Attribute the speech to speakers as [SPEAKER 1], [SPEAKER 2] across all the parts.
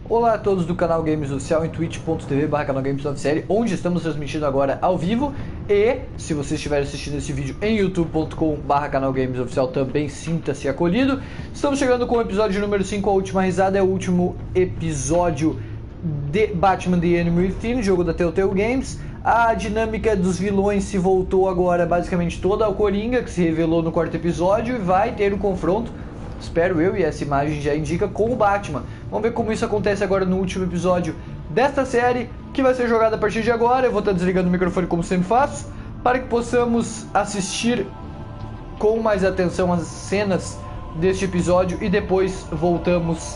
[SPEAKER 1] Olá a todos do canal Games Oficial em twitch.tv/canal Games Oficial, onde estamos transmitindo agora ao vivo. E se você estiver assistindo esse vídeo em youtube.com/canal Games Oficial, também sinta-se acolhido. Estamos chegando com o episódio número 5, a última risada. É o último episódio de Batman The Inimigo Dentro, jogo da Telltale Games. A dinâmica dos vilões se voltou agora basicamente toda ao Coringa, que se revelou no quarto episódio, e vai ter o confronto, espero eu, e essa imagem já indica, com o Batman. Vamos ver como isso acontece agora no último episódio desta série, que vai ser jogada a partir de agora. Eu vou estar desligando o microfone como sempre faço, para que possamos assistir com mais atenção as cenas deste episódio e depois voltamos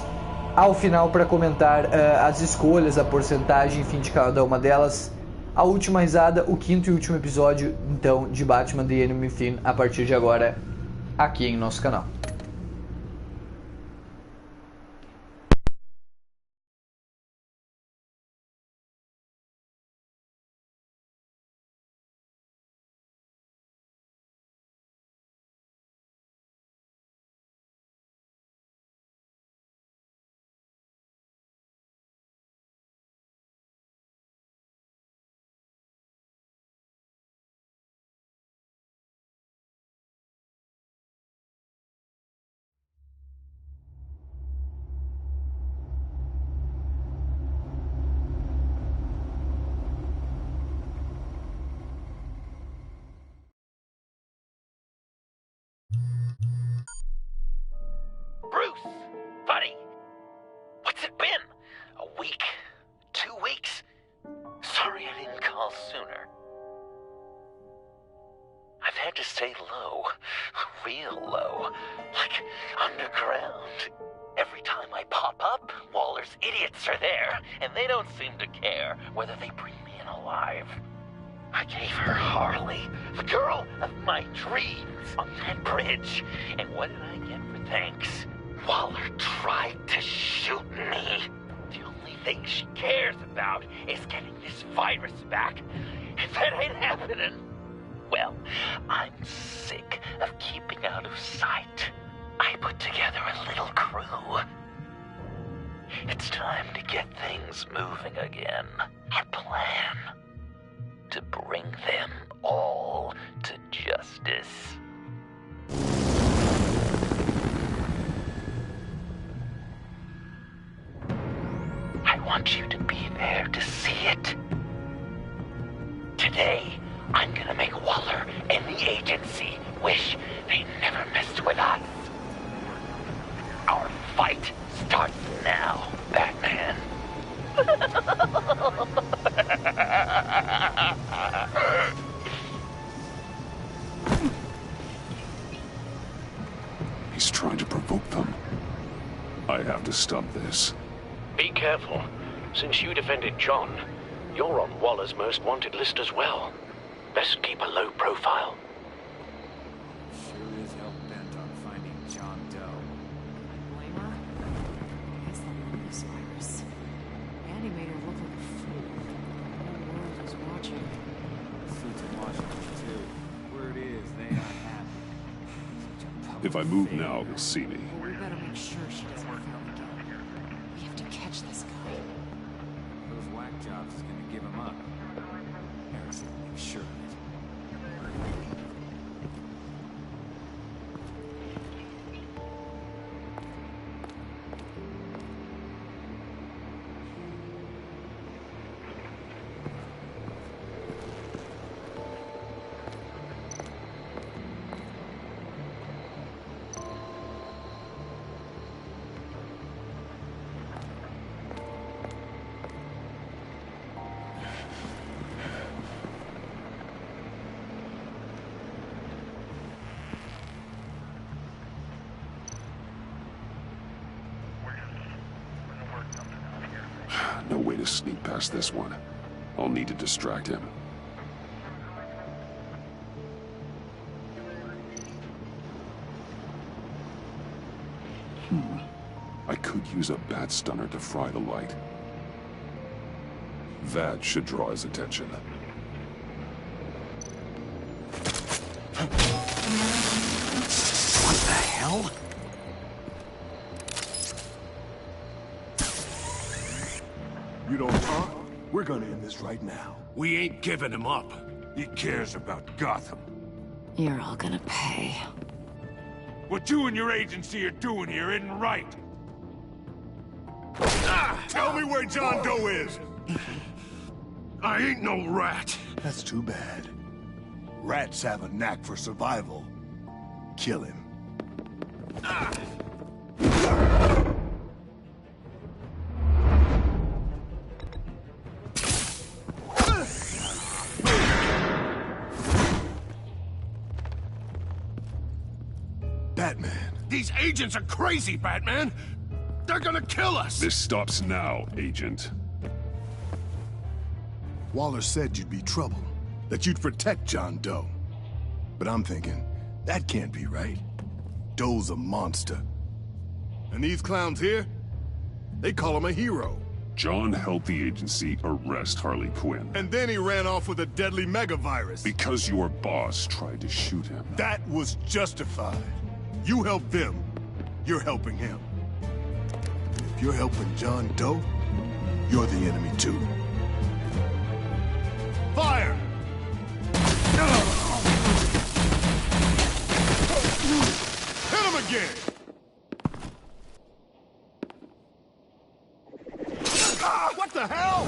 [SPEAKER 1] ao final para comentar as escolhas, a porcentagem, enfim, de cada uma delas. A última risada, o quinto e último episódio, então, de Batman The Enemy Within, a partir de agora, aqui em nosso canal.
[SPEAKER 2] Bruce, buddy, what's it been? A week? 2 weeks? Sorry I didn't call sooner. I've had to stay low, real low, like underground. Every time I pop up, Waller's idiots are there, and they don't seem to care whether they bring me in alive. I gave her Harley, the girl of my dreams, on that bridge, and what did I get for thanks? Waller tried to shoot me. The only thing she cares about is getting this virus back. If that ain't happening, well, I'm sick of keeping out of sight. I put together a little crew. It's time to get things moving again. A plan to bring them all to justice. I want you to be there to see it. Today, I'm gonna make Waller and the agency wish they never messed with us. Our fight starts now, Batman.
[SPEAKER 3] He's trying to provoke them. I have to stop this.
[SPEAKER 4] Be careful. Since you defended John, you're on Waller's most wanted list as well. Best keep a low profile.
[SPEAKER 5] Sure is hell bent on finding John Doe.
[SPEAKER 6] Blame her? It's the longest virus. Andy made her look like a fool. The whole world was watching.
[SPEAKER 5] Suits in Washington, too. Word is, they aren't happy. Such a public
[SPEAKER 3] If I move
[SPEAKER 5] failure.
[SPEAKER 3] now, he'll see me.
[SPEAKER 6] But we better make sure she doesn't fail again. We have to catch this guy.
[SPEAKER 5] Those whack jobs is gonna give him up. Harrison will make sure of it.
[SPEAKER 3] No way to sneak past this one. I'll need to distract him. I could use a bat stunner to fry the light. That should draw his attention.
[SPEAKER 5] What the hell?
[SPEAKER 3] You don't talk, we're gonna end this right now.
[SPEAKER 7] We ain't giving him up. He cares about Gotham.
[SPEAKER 6] You're all gonna pay.
[SPEAKER 7] What you and your agency are doing here isn't right.
[SPEAKER 3] Tell me where John Doe is!
[SPEAKER 7] I ain't no rat.
[SPEAKER 3] That's too bad. Rats have a knack for survival. Kill him. Batman.
[SPEAKER 7] These agents are crazy, Batman. They're gonna kill us.
[SPEAKER 3] This stops now, Agent. Waller said you'd be trouble, that you'd protect John Doe. But I'm thinking, that can't be right. Doe's a monster. And these clowns here, they call him a hero.
[SPEAKER 8] John helped the agency arrest Harley Quinn.
[SPEAKER 3] And then he ran off with a deadly megavirus.
[SPEAKER 8] Because your boss tried to shoot him.
[SPEAKER 3] That was justified. You helped them, you're helping him. If you're helping John Doe, you're the enemy too. Fire! Hit him again! What the hell?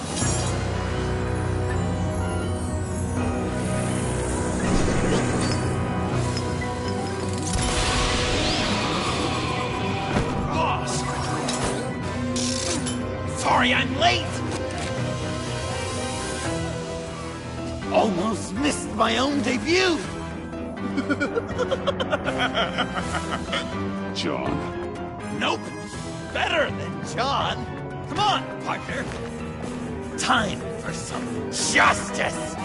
[SPEAKER 2] Boss! Sorry I'm late! Almost missed my own debut!
[SPEAKER 8] John?
[SPEAKER 2] Nope! Better than John! Come on, partner! Time for some justice!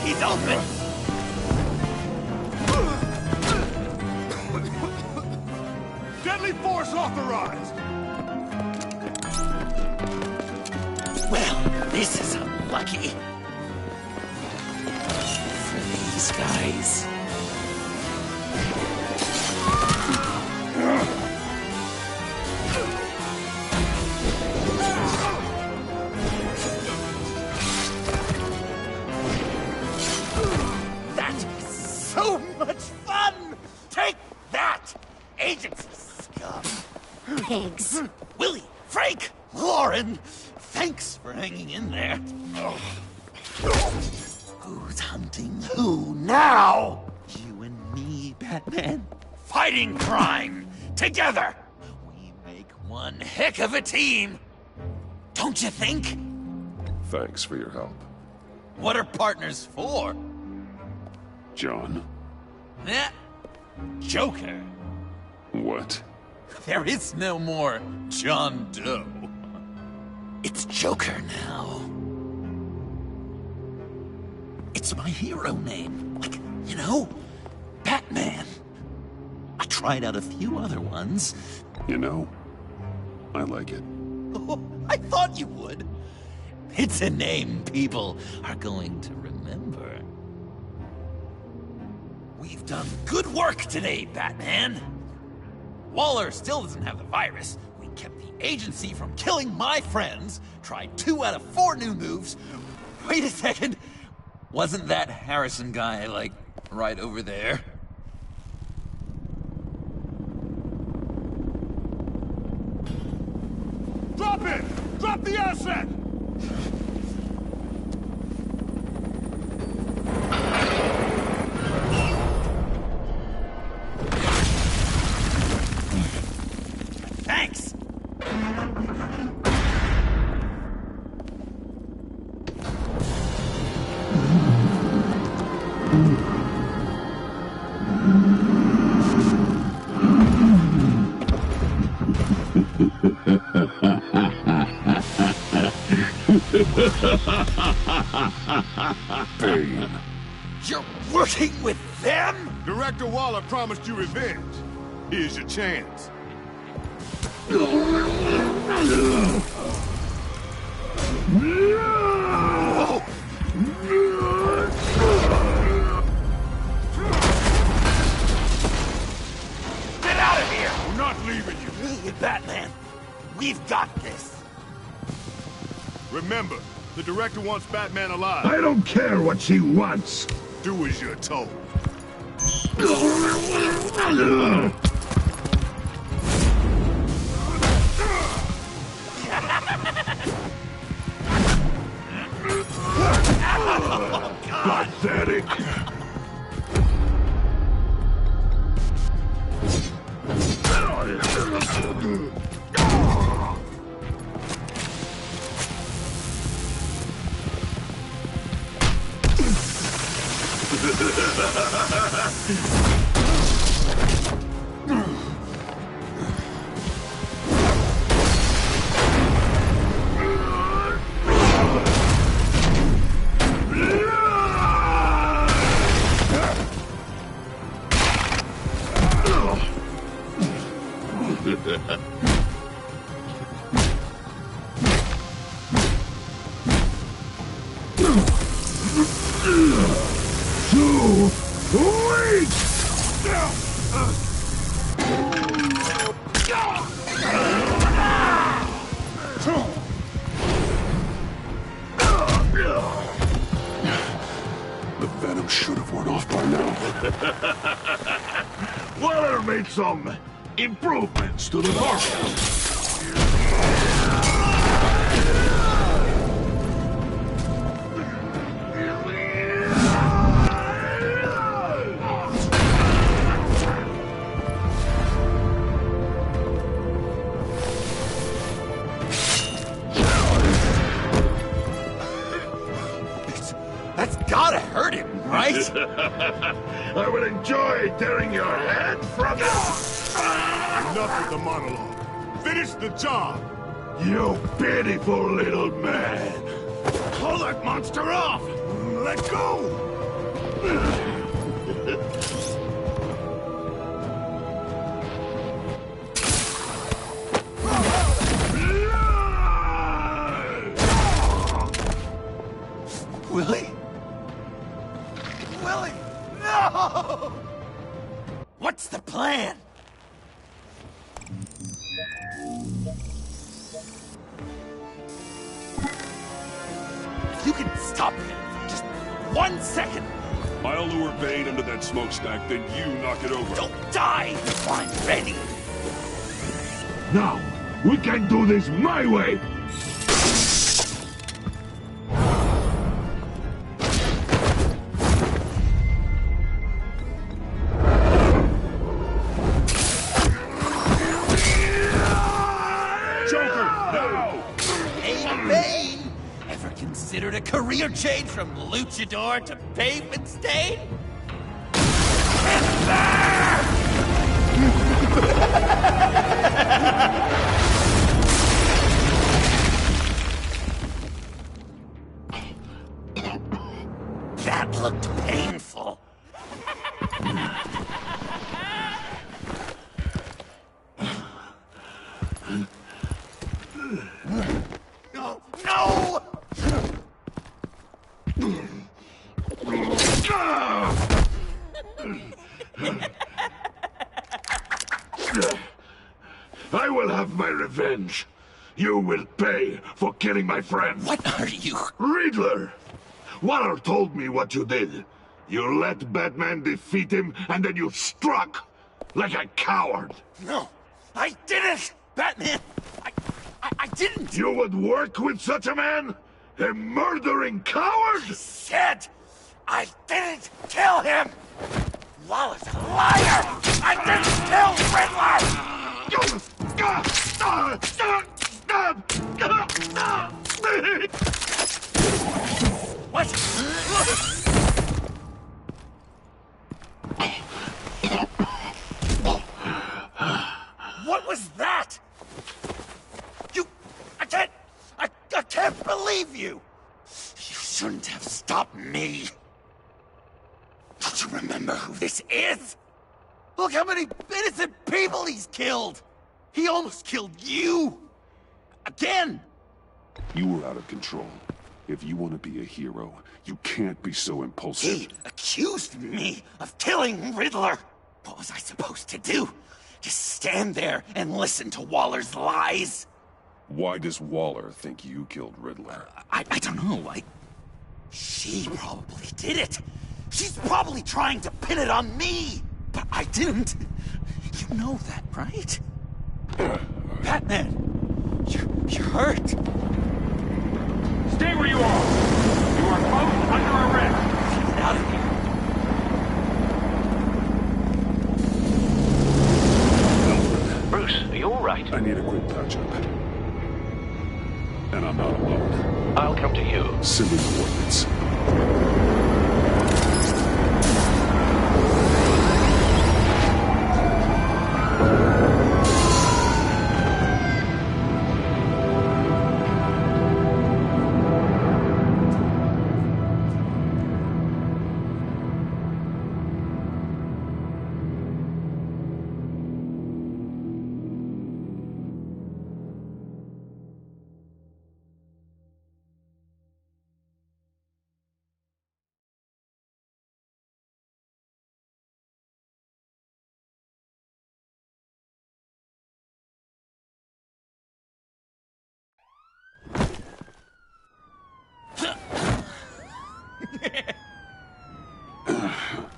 [SPEAKER 2] He's open!
[SPEAKER 3] Deadly force authorized!
[SPEAKER 2] Well, this is unlucky. For these guys. That is so much fun! Take that, agency scum!
[SPEAKER 6] Pigs.
[SPEAKER 2] Willie, Frank, Lauren, thanks for hanging in there. Who's hunting who now? You and me, Batman. Fighting crime together. We make one heck of a team. Don't you think?
[SPEAKER 8] Thanks for your help.
[SPEAKER 2] What are partners for?
[SPEAKER 8] John?
[SPEAKER 2] Eh? Joker.
[SPEAKER 8] What?
[SPEAKER 2] There is no more John Doe. It's Joker now. It's my hero name. Like, you know, Batman. I tried out a few other ones.
[SPEAKER 8] You know, I like it.
[SPEAKER 2] I thought you would. It's a name people are going to remember. We've done good work today, Batman. Waller still doesn't have the virus. We kept the agency from killing my friends, tried 2 out of 4 new moves. Wait a second. Wasn't that Harrison guy, like, right over there?
[SPEAKER 3] Drop it! Drop the asset!
[SPEAKER 2] Thanks!
[SPEAKER 8] Bane.
[SPEAKER 2] You're working with them?
[SPEAKER 3] Director Waller promised you revenge. Here's your chance.
[SPEAKER 7] We've got this.
[SPEAKER 3] Remember, the director wants Batman alive.
[SPEAKER 8] I don't care what she wants.
[SPEAKER 3] Do as you're told.
[SPEAKER 8] Pathetic. The venom should have worn off by now. Waller made some improvements to the potion.
[SPEAKER 7] That's gotta hurt him, right?
[SPEAKER 8] I will enjoy tearing your head from it.
[SPEAKER 3] Enough with the monologue. Finish the job.
[SPEAKER 8] You pitiful little man.
[SPEAKER 3] Pull that monster off. Let go.
[SPEAKER 7] Willie? Willie! No! What's the plan? If you can stop him for just 1 second.
[SPEAKER 8] I'll lure Bane under that smokestack, then you knock it over.
[SPEAKER 7] Don't die before I'm ready.
[SPEAKER 8] Now, we can do this my way.
[SPEAKER 7] Considered a career change from luchador to pavement stain? That looked painful. No! No!
[SPEAKER 8] I will have my revenge. You will pay for killing my friend.
[SPEAKER 7] What are you?
[SPEAKER 8] Riddler! Waller told me what you did. You let Batman defeat him, and then you struck like a coward.
[SPEAKER 7] No, I didn't! Batman! I didn't!
[SPEAKER 8] You would work with such a man? A murdering coward?
[SPEAKER 7] I said I didn't kill him! Waller's a liar! I didn't kill Riddler! What? What was that? I can't believe you! You shouldn't have stopped me. Don't you remember who this is? Look how many innocent people he's killed! He almost killed you! Again!
[SPEAKER 8] You were out of control. If you want to be a hero, you can't be so impulsive.
[SPEAKER 7] He accused me of killing Riddler! What was I supposed to do? Just stand there and listen to Waller's lies?
[SPEAKER 3] Why does Waller think you killed Riddler?
[SPEAKER 7] I don't know. She probably did it. She's probably trying to pin it on me. But I didn't. You know that, right? Batman, you're hurt.
[SPEAKER 9] Stay where you are. You are both under arrest.
[SPEAKER 7] Get out of here.
[SPEAKER 4] Bruce, are you all right?
[SPEAKER 3] I need a quick touch-up. And I'm not alone.
[SPEAKER 4] I'll come to you.
[SPEAKER 3] Send me coordinates.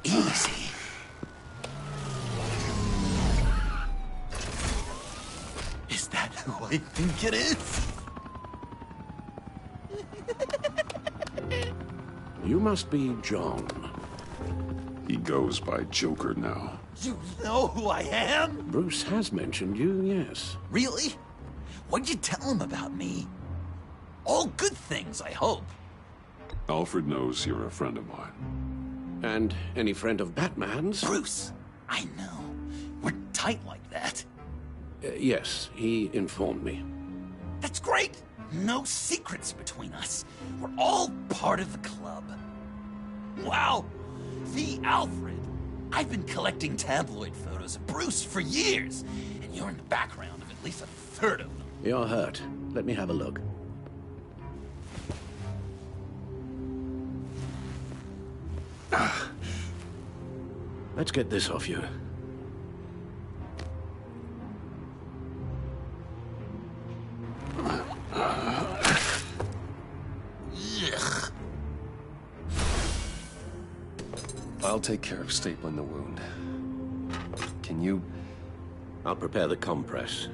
[SPEAKER 7] Easy. Is that who I think it is?
[SPEAKER 8] You must be John.
[SPEAKER 3] He goes by Joker now.
[SPEAKER 7] You know who I am?
[SPEAKER 8] Bruce has mentioned you, yes.
[SPEAKER 7] Really? What'd you tell him about me? All good things, I hope.
[SPEAKER 3] Alfred knows you're a friend of mine.
[SPEAKER 8] And any friend of Batman's?
[SPEAKER 7] Bruce, I know. We're tight like that.
[SPEAKER 8] Yes, he informed me.
[SPEAKER 7] That's great. No secrets between us. We're all part of the club. Wow. The Alfred. I've been collecting tabloid photos of Bruce for years, and you're in the background of at least a third of them.
[SPEAKER 8] You're hurt. Let me have a look. Let's get this off you.
[SPEAKER 7] Ugh.
[SPEAKER 10] I'll take care of stapling the wound. Can you?
[SPEAKER 8] I'll prepare the compress.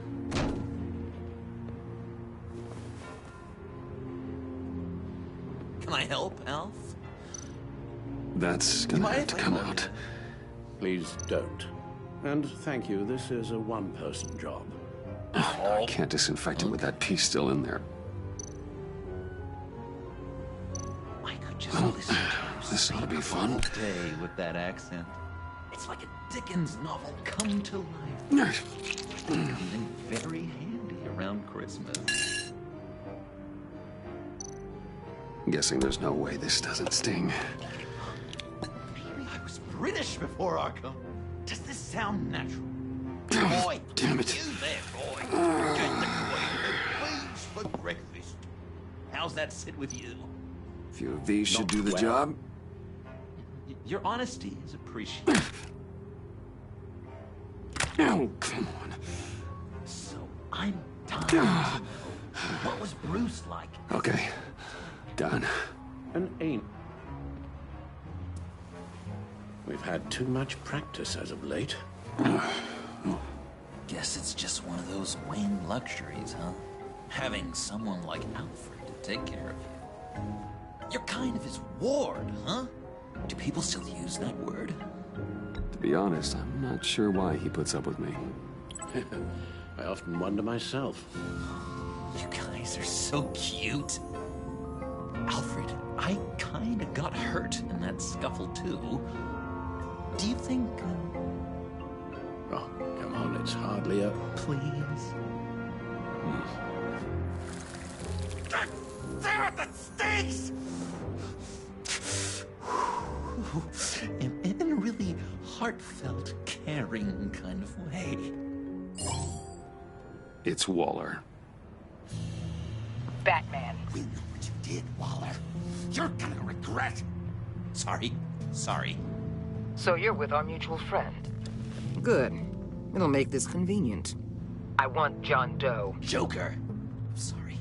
[SPEAKER 7] Can I help, Alf?
[SPEAKER 3] That's gonna have to come out.
[SPEAKER 8] Please don't. And thank you, this is a one-person job.
[SPEAKER 10] Oh, no, I can't disinfect it with that piece still in there.
[SPEAKER 7] I could just listen to you
[SPEAKER 3] This ought to be fun.
[SPEAKER 7] all day with that accent. It's like a Dickens novel come to life. Something very handy around Christmas.
[SPEAKER 3] I'm guessing there's no way this doesn't sting.
[SPEAKER 7] Maybe I was British before Arkham. Does this sound natural? Boy,
[SPEAKER 3] Damn it.
[SPEAKER 7] you there, boy. You're just the boy with beans for breakfast. How's that sit with you?
[SPEAKER 3] A few of these should
[SPEAKER 7] Not
[SPEAKER 3] do the
[SPEAKER 7] well.
[SPEAKER 3] job.
[SPEAKER 7] Your honesty is appreciated.
[SPEAKER 3] Oh, come on.
[SPEAKER 7] So I'm dying to know, what was Bruce like?
[SPEAKER 3] Okay, done.
[SPEAKER 8] An ain't. We've had too much practice as of late.
[SPEAKER 7] Guess it's just one of those Wayne luxuries, huh? Having someone like Alfred to take care of you. You're kind of his ward, huh? Do people still use that word?
[SPEAKER 3] To be honest, I'm not sure why he puts up with me.
[SPEAKER 8] I often wonder myself.
[SPEAKER 7] You guys are so cute. Alfred, I kinda got hurt in that scuffle too. Do you think,
[SPEAKER 8] Oh, come on, it's hardly a...
[SPEAKER 7] please? There are the stakes! In a really heartfelt, caring kind of way.
[SPEAKER 3] It's Waller.
[SPEAKER 6] Batman.
[SPEAKER 7] We know what you did, Waller. You're gonna regret. Sorry.
[SPEAKER 6] So you're with our mutual friend. Good. It'll make this convenient. I want John Doe.
[SPEAKER 7] Joker. Sorry.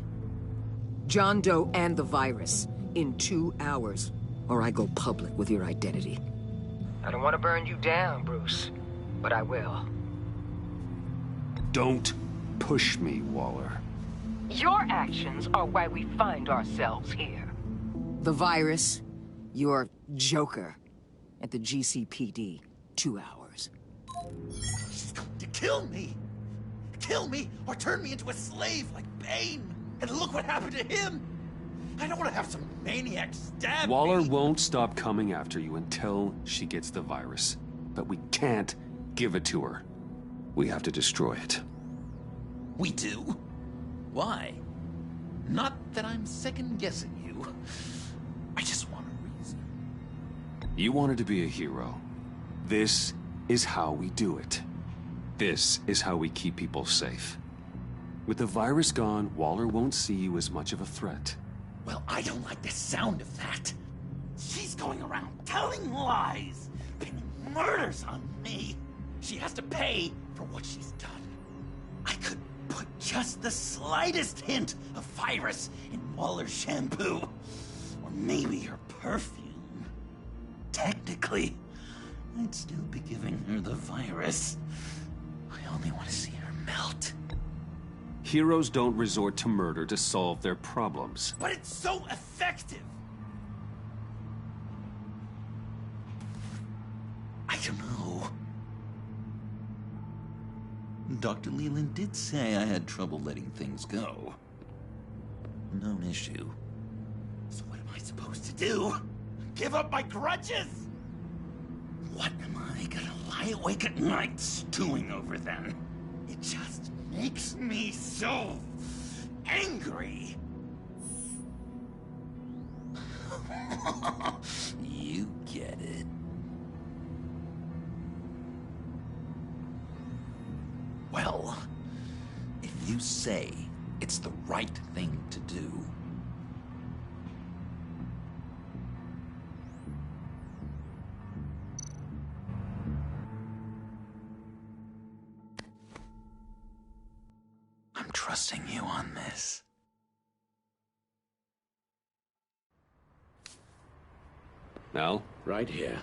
[SPEAKER 11] John Doe and the virus in 2 hours, or I go public with your identity. I don't want to burn you down, Bruce, but I will.
[SPEAKER 10] Don't push me, Waller.
[SPEAKER 11] Your actions are why we find ourselves here. The virus, your Joker, at the GCPD, 2 hours.
[SPEAKER 7] She's going to kill me! Kill me, or turn me into a slave like Bane! And look what happened to him! I don't want to have some maniac stab
[SPEAKER 10] Waller
[SPEAKER 7] me.
[SPEAKER 10] won't stop coming after you until she gets the virus. But we can't give it to her. We have to destroy it.
[SPEAKER 7] We do? Why? Not that I'm second-guessing you. I just want a reason.
[SPEAKER 10] You wanted to be a hero. This is how we do it. This is how we keep people safe. With the virus gone, Waller won't see you as much of a threat.
[SPEAKER 7] Well, I don't like the sound of that. She's going around telling lies, pinning murders on me. She has to pay for what she's done. I could put just the slightest hint of virus in Waller's shampoo. Or maybe her perfume. Technically, I'd still be giving her the virus. I only want to see her melt.
[SPEAKER 10] Heroes don't resort to murder to solve their problems.
[SPEAKER 7] But it's so effective! I don't know. Dr. Leland did say I had trouble letting things go. Known issue. So what am I supposed to do? Give up my grudges? What am I gonna lie awake at night stewing over then? It just makes me so angry. You get it. Well, if you say it's the right thing to do, I'm trusting you on this.
[SPEAKER 10] Al?
[SPEAKER 4] Right here.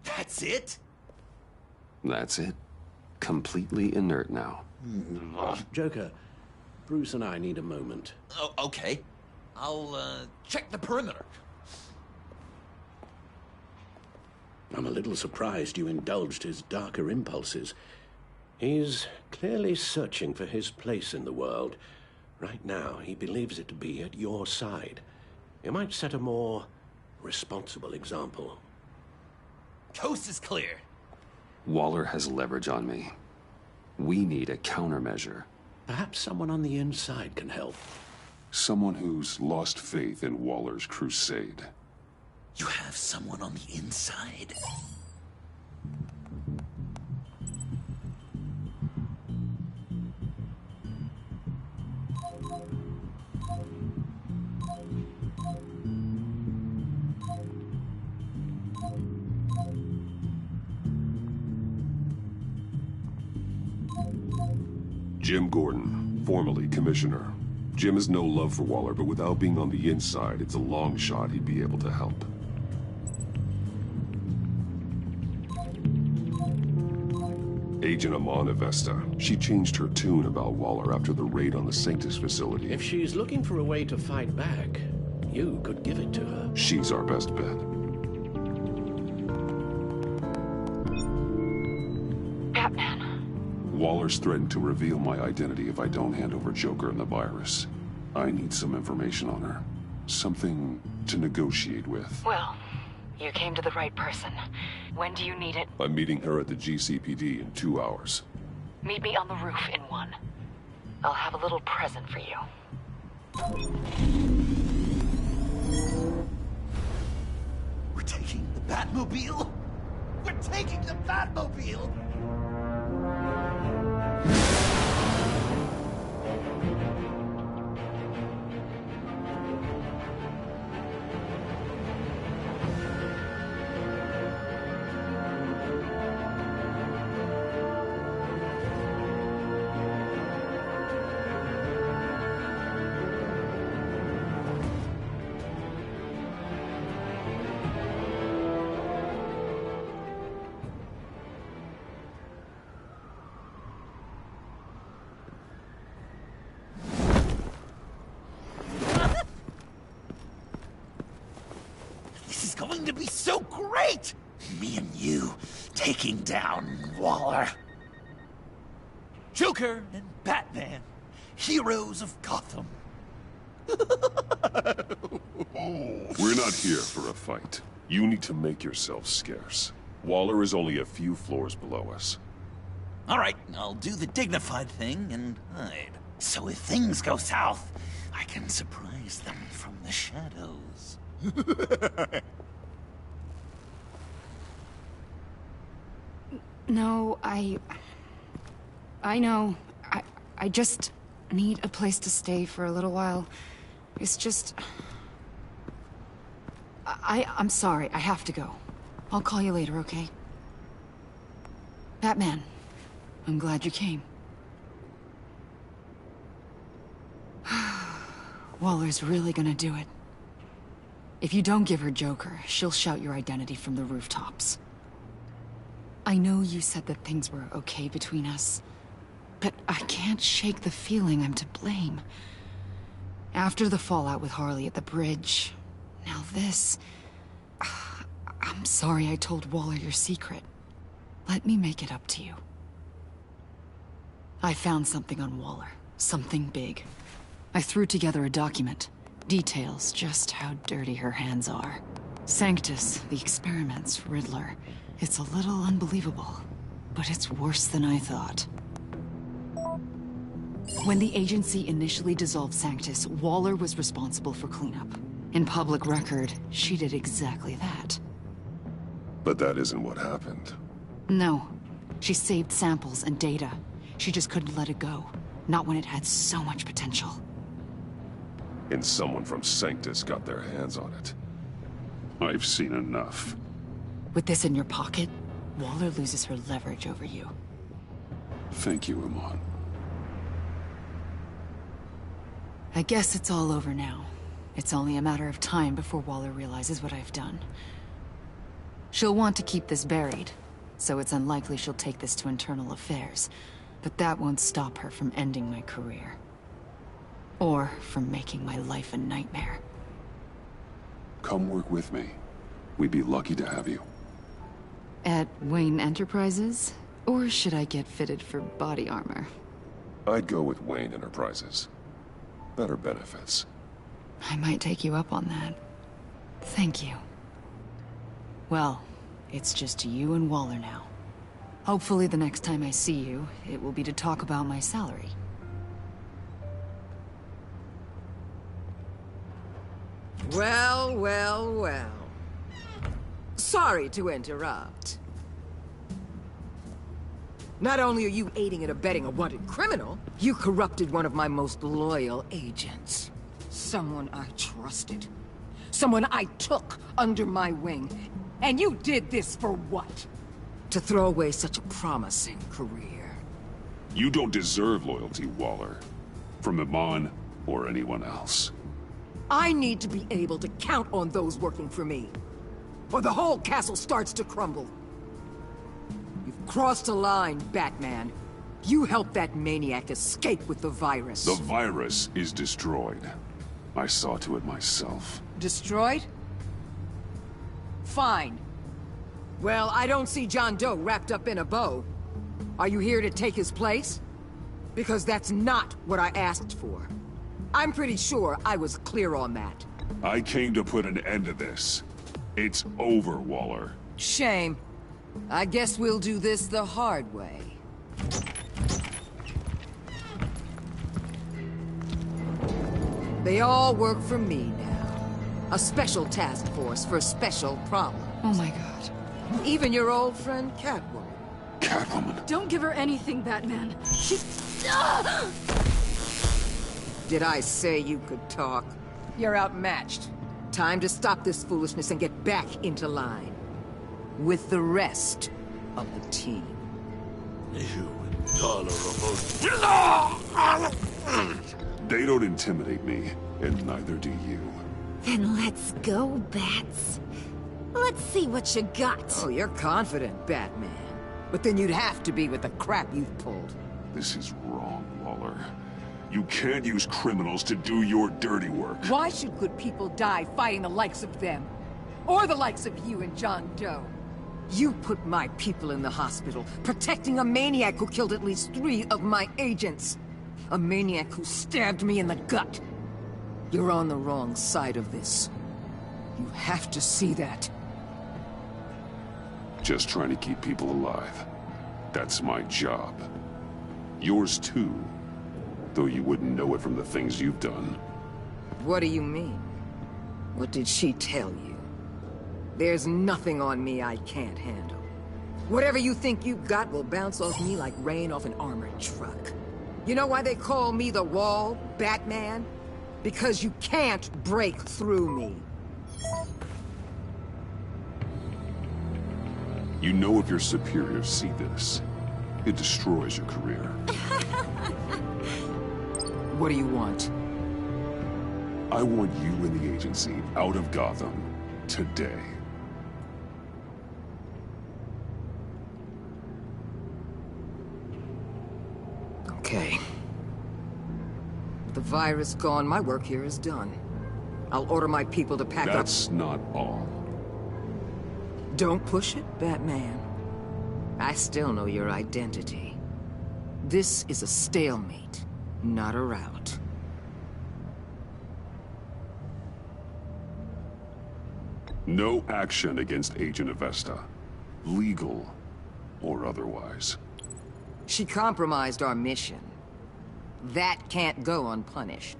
[SPEAKER 7] That's it?
[SPEAKER 10] That's it. Completely inert now.
[SPEAKER 4] Joker, Bruce and I need a moment.
[SPEAKER 7] Oh, okay. I'll, check the perimeter.
[SPEAKER 4] I'm a little surprised you indulged his darker impulses. He's clearly searching for his place in the world. Right now, he believes it to be at your side. You might set a more responsible example.
[SPEAKER 7] Coast is clear.
[SPEAKER 10] Waller has leverage on me. We need a countermeasure.
[SPEAKER 4] Perhaps someone on the inside can help.
[SPEAKER 8] Someone who's lost faith in Waller's crusade.
[SPEAKER 7] You have someone on the inside?
[SPEAKER 8] Jim Gordon, formerly commissioner. Jim has no love for Waller, but without being on the inside, it's a long shot he'd be able to help. Agent Amana Vesta. She changed her tune about Waller after the raid on the Sanctus facility.
[SPEAKER 4] If she's looking for a way to fight back, you could give it to her.
[SPEAKER 8] She's our best bet.
[SPEAKER 6] Batman.
[SPEAKER 8] Waller's threatened to reveal my identity if I don't hand over Joker and the virus. I need some information on her. Something to negotiate with.
[SPEAKER 6] Well, you came to the right person. When do you need it?
[SPEAKER 8] I'm meeting her at the GCPD in 2 hours.
[SPEAKER 6] Meet me on the roof in 1. I'll have a little present for you.
[SPEAKER 7] We're taking the Batmobile? We're taking the Batmobile! great! Me and you taking down Waller. Joker and Batman, heroes of Gotham.
[SPEAKER 8] We're not here for a fight. You need to make yourself scarce. Waller is only a few floors below us.
[SPEAKER 7] All right, I'll do the dignified thing and hide. So if things go south, I can surprise them from the shadows.
[SPEAKER 6] No, I know. I just need a place to stay for a little while. It's just... I'm sorry, I have to go. I'll call you later, okay? Batman, I'm glad you came. Waller's really gonna do it. If you don't give her Joker, she'll shout your identity from the rooftops. I know you said that things were okay between us, but I can't shake the feeling I'm to blame. After the fallout with Harley at the bridge, now this... I'm sorry I told Waller your secret. Let me make it up to you. I found something on Waller. Something big. I threw together a document. Details just how dirty her hands are. Sanctus, the experiments, Riddler. It's a little unbelievable, but it's worse than I thought. When the agency initially dissolved Sanctus, Waller was responsible for cleanup. In public record, she did exactly that.
[SPEAKER 8] But that isn't what happened.
[SPEAKER 6] No. She saved samples and data. She just couldn't let it go. Not when it had so much potential.
[SPEAKER 8] And someone from Sanctus got their hands on it. I've seen enough.
[SPEAKER 6] With this in your pocket, Waller loses her leverage over you.
[SPEAKER 8] Thank you, Iman.
[SPEAKER 6] I guess it's all over now. It's only a matter of time before Waller realizes what I've done. She'll want to keep this buried, so it's unlikely she'll take this to internal affairs. But that won't stop her from ending my career. Or from making my life a nightmare.
[SPEAKER 8] Come work with me. We'd be lucky to have you.
[SPEAKER 6] At Wayne Enterprises? Or should I get fitted for body armor?
[SPEAKER 8] I'd go with Wayne Enterprises. Better benefits.
[SPEAKER 6] I might take you up on that. Thank you. Well, it's just you and Waller now. Hopefully the next time I see you, it will be to talk about my salary.
[SPEAKER 11] Well, well, well. Sorry to interrupt. Not only are you aiding and abetting a wanted criminal, you corrupted one of my most loyal agents. Someone I trusted. Someone I took under my wing. And you did this for what? To throw away such a promising career.
[SPEAKER 8] You don't deserve loyalty, Waller. From Iman or anyone else.
[SPEAKER 11] I need to be able to count on those working for me. Or the whole castle starts to crumble. You've crossed a line, Batman. You helped that maniac escape with the virus.
[SPEAKER 8] The virus is destroyed. I saw to it myself.
[SPEAKER 11] Destroyed? Fine. Well, I don't see John Doe wrapped up in a bow. Are you here to take his place? Because that's not what I asked for. I'm pretty sure I was clear on that.
[SPEAKER 8] I came to put an end to this. It's over, Waller.
[SPEAKER 11] Shame. I guess we'll do this the hard way. They all work for me now. A special task force for special problems.
[SPEAKER 6] Oh my god.
[SPEAKER 11] Even your old friend Catwoman.
[SPEAKER 8] Catwoman?
[SPEAKER 6] Don't give her anything, Batman. She...
[SPEAKER 11] Did I say you could talk? You're outmatched. Time to stop this foolishness and get back into line. With the rest of the team.
[SPEAKER 3] You intolerable...
[SPEAKER 8] They don't intimidate me, and neither do you.
[SPEAKER 12] Then let's go, Bats. Let's see what you got.
[SPEAKER 11] Oh, you're confident, Batman. But then you'd have to be with the crap you've pulled.
[SPEAKER 8] This is wrong, Waller. You can't use criminals to do your dirty work.
[SPEAKER 11] Why should good people die fighting the likes of them? Or the likes of you and John Doe. You put my people in the hospital, protecting a maniac who killed at least 3 of my agents. A maniac who stabbed me in the gut. You're on the wrong side of this. You have to see that.
[SPEAKER 8] Just trying to keep people alive. That's my job. Yours too. Though you wouldn't know it from the things you've done.
[SPEAKER 11] What do you mean? What did she tell you? There's nothing on me I can't handle. Whatever you think you've got will bounce off me like rain off an armored truck. You know why they call me the Wall, Batman? Because you can't break through me.
[SPEAKER 8] You know if your superiors see this, it destroys your career.
[SPEAKER 11] What do you want?
[SPEAKER 8] I want you and the agency out of Gotham today.
[SPEAKER 11] Okay. With the virus gone, my work here is done. I'll order my people to pack up.
[SPEAKER 8] That's not all.
[SPEAKER 11] Don't push it, Batman. I still know your identity. This is a stalemate, not a rout.
[SPEAKER 8] No action against Agent Avesta. Legal or otherwise.
[SPEAKER 11] She compromised our mission. That can't go unpunished.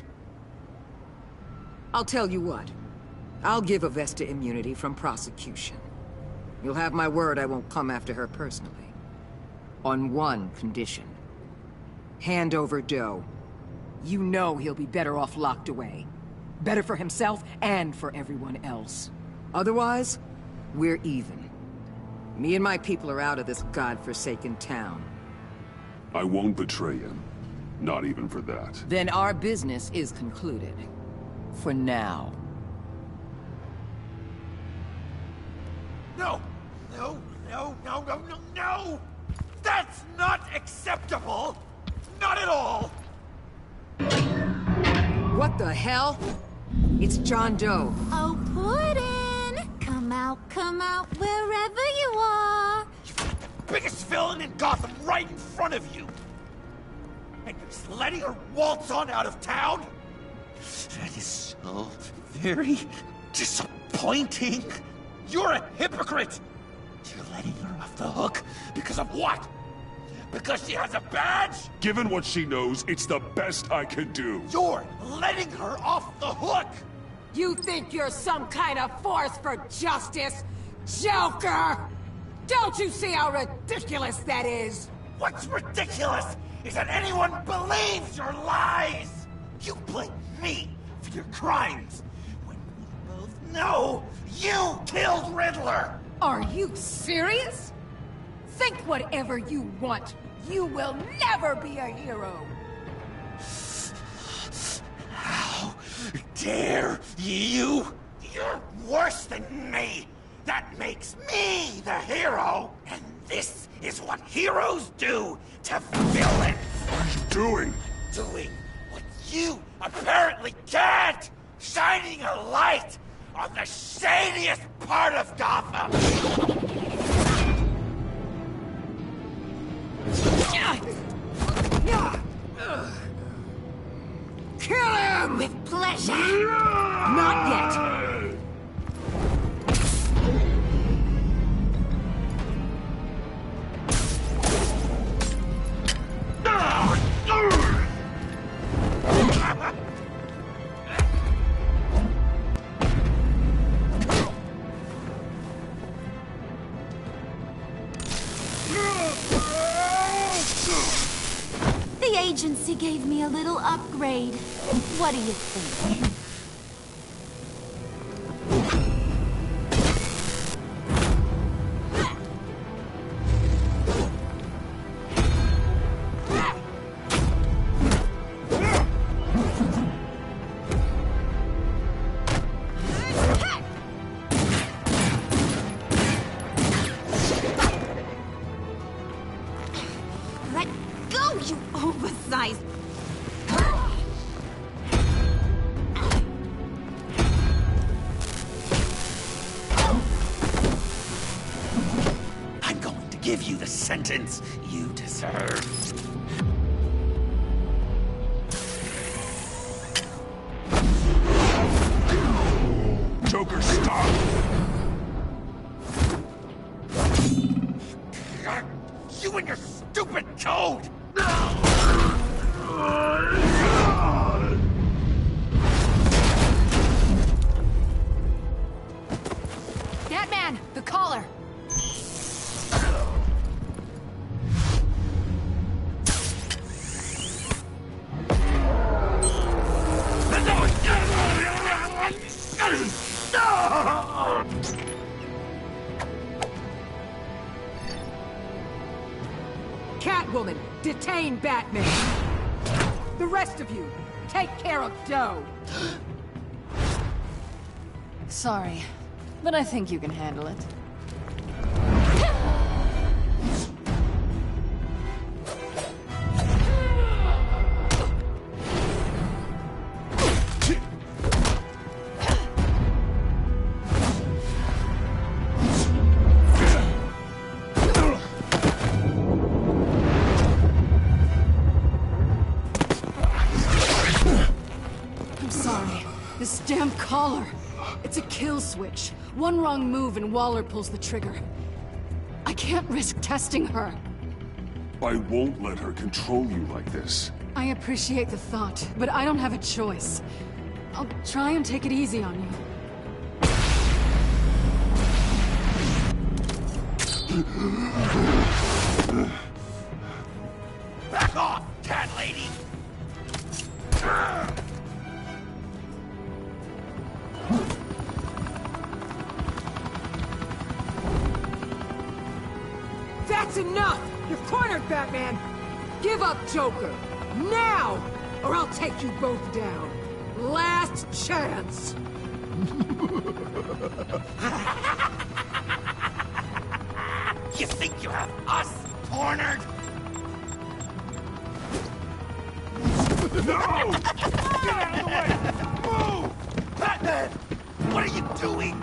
[SPEAKER 11] I'll tell you what. I'll give Avesta immunity from prosecution. You'll have my word I won't come after her personally. On one condition. Hand over Doe. You know he'll be better off locked away. Better for himself and for everyone else. Otherwise, we're even. Me and my people are out of this godforsaken town.
[SPEAKER 8] I won't betray him. Not even for that.
[SPEAKER 11] Then our business is concluded. For now.
[SPEAKER 7] No! No, no, no, no, no, no! That's not acceptable! Not at all!
[SPEAKER 11] What the hell? It's John Doe.
[SPEAKER 12] Oh, Puddin'! Come out, wherever you are!
[SPEAKER 7] You've got the biggest villain in Gotham right in front of you! And you're just letting her waltz on out of town? That is so very disappointing! You're a hypocrite! You're letting her off the hook because of what? Because she has a badge?
[SPEAKER 8] Given what she knows, it's the best I can do.
[SPEAKER 7] You're letting her off the hook!
[SPEAKER 11] You think you're some kind of force for justice? Joker! Don't you see how ridiculous that is?
[SPEAKER 7] What's ridiculous is that anyone believes your lies! You blame me for your crimes, when we both know you killed Riddler!
[SPEAKER 11] Are you serious? Think whatever you want. You will never be a hero.
[SPEAKER 7] How dare you? You're worse than me. That makes me the hero. And this is what heroes do to villains.
[SPEAKER 8] What are you doing?
[SPEAKER 7] Doing what you apparently can't. Shining a light on the shadiest part of Gotham.
[SPEAKER 11] Kill him!
[SPEAKER 12] With pleasure!
[SPEAKER 11] Not yet!
[SPEAKER 12] The agency gave me a little upgrade. What do you think? Let go, you oversized...
[SPEAKER 7] give you the sentence you deserve.
[SPEAKER 3] Joker, stop!
[SPEAKER 7] You and your stupid code!
[SPEAKER 6] Batman, the collar!
[SPEAKER 11] Catwoman, detain Batman! The rest of you, take care of Doe!
[SPEAKER 6] Sorry, but I think you can handle it. I'm sorry. This damn collar. It's a kill switch. One wrong move and Waller pulls the trigger. I can't risk testing her.
[SPEAKER 8] I won't let her control you like this.
[SPEAKER 6] I appreciate the thought, but I don't have a choice. I'll try and take it easy on you.
[SPEAKER 7] Back off, cat lady!
[SPEAKER 11] That's enough! You're cornered, Batman! Give up Joker! Now! Or I'll take you both down. Last chance!
[SPEAKER 7] You think you have us cornered?
[SPEAKER 3] No! Get out of the way!
[SPEAKER 7] Move! Batman! What are you doing?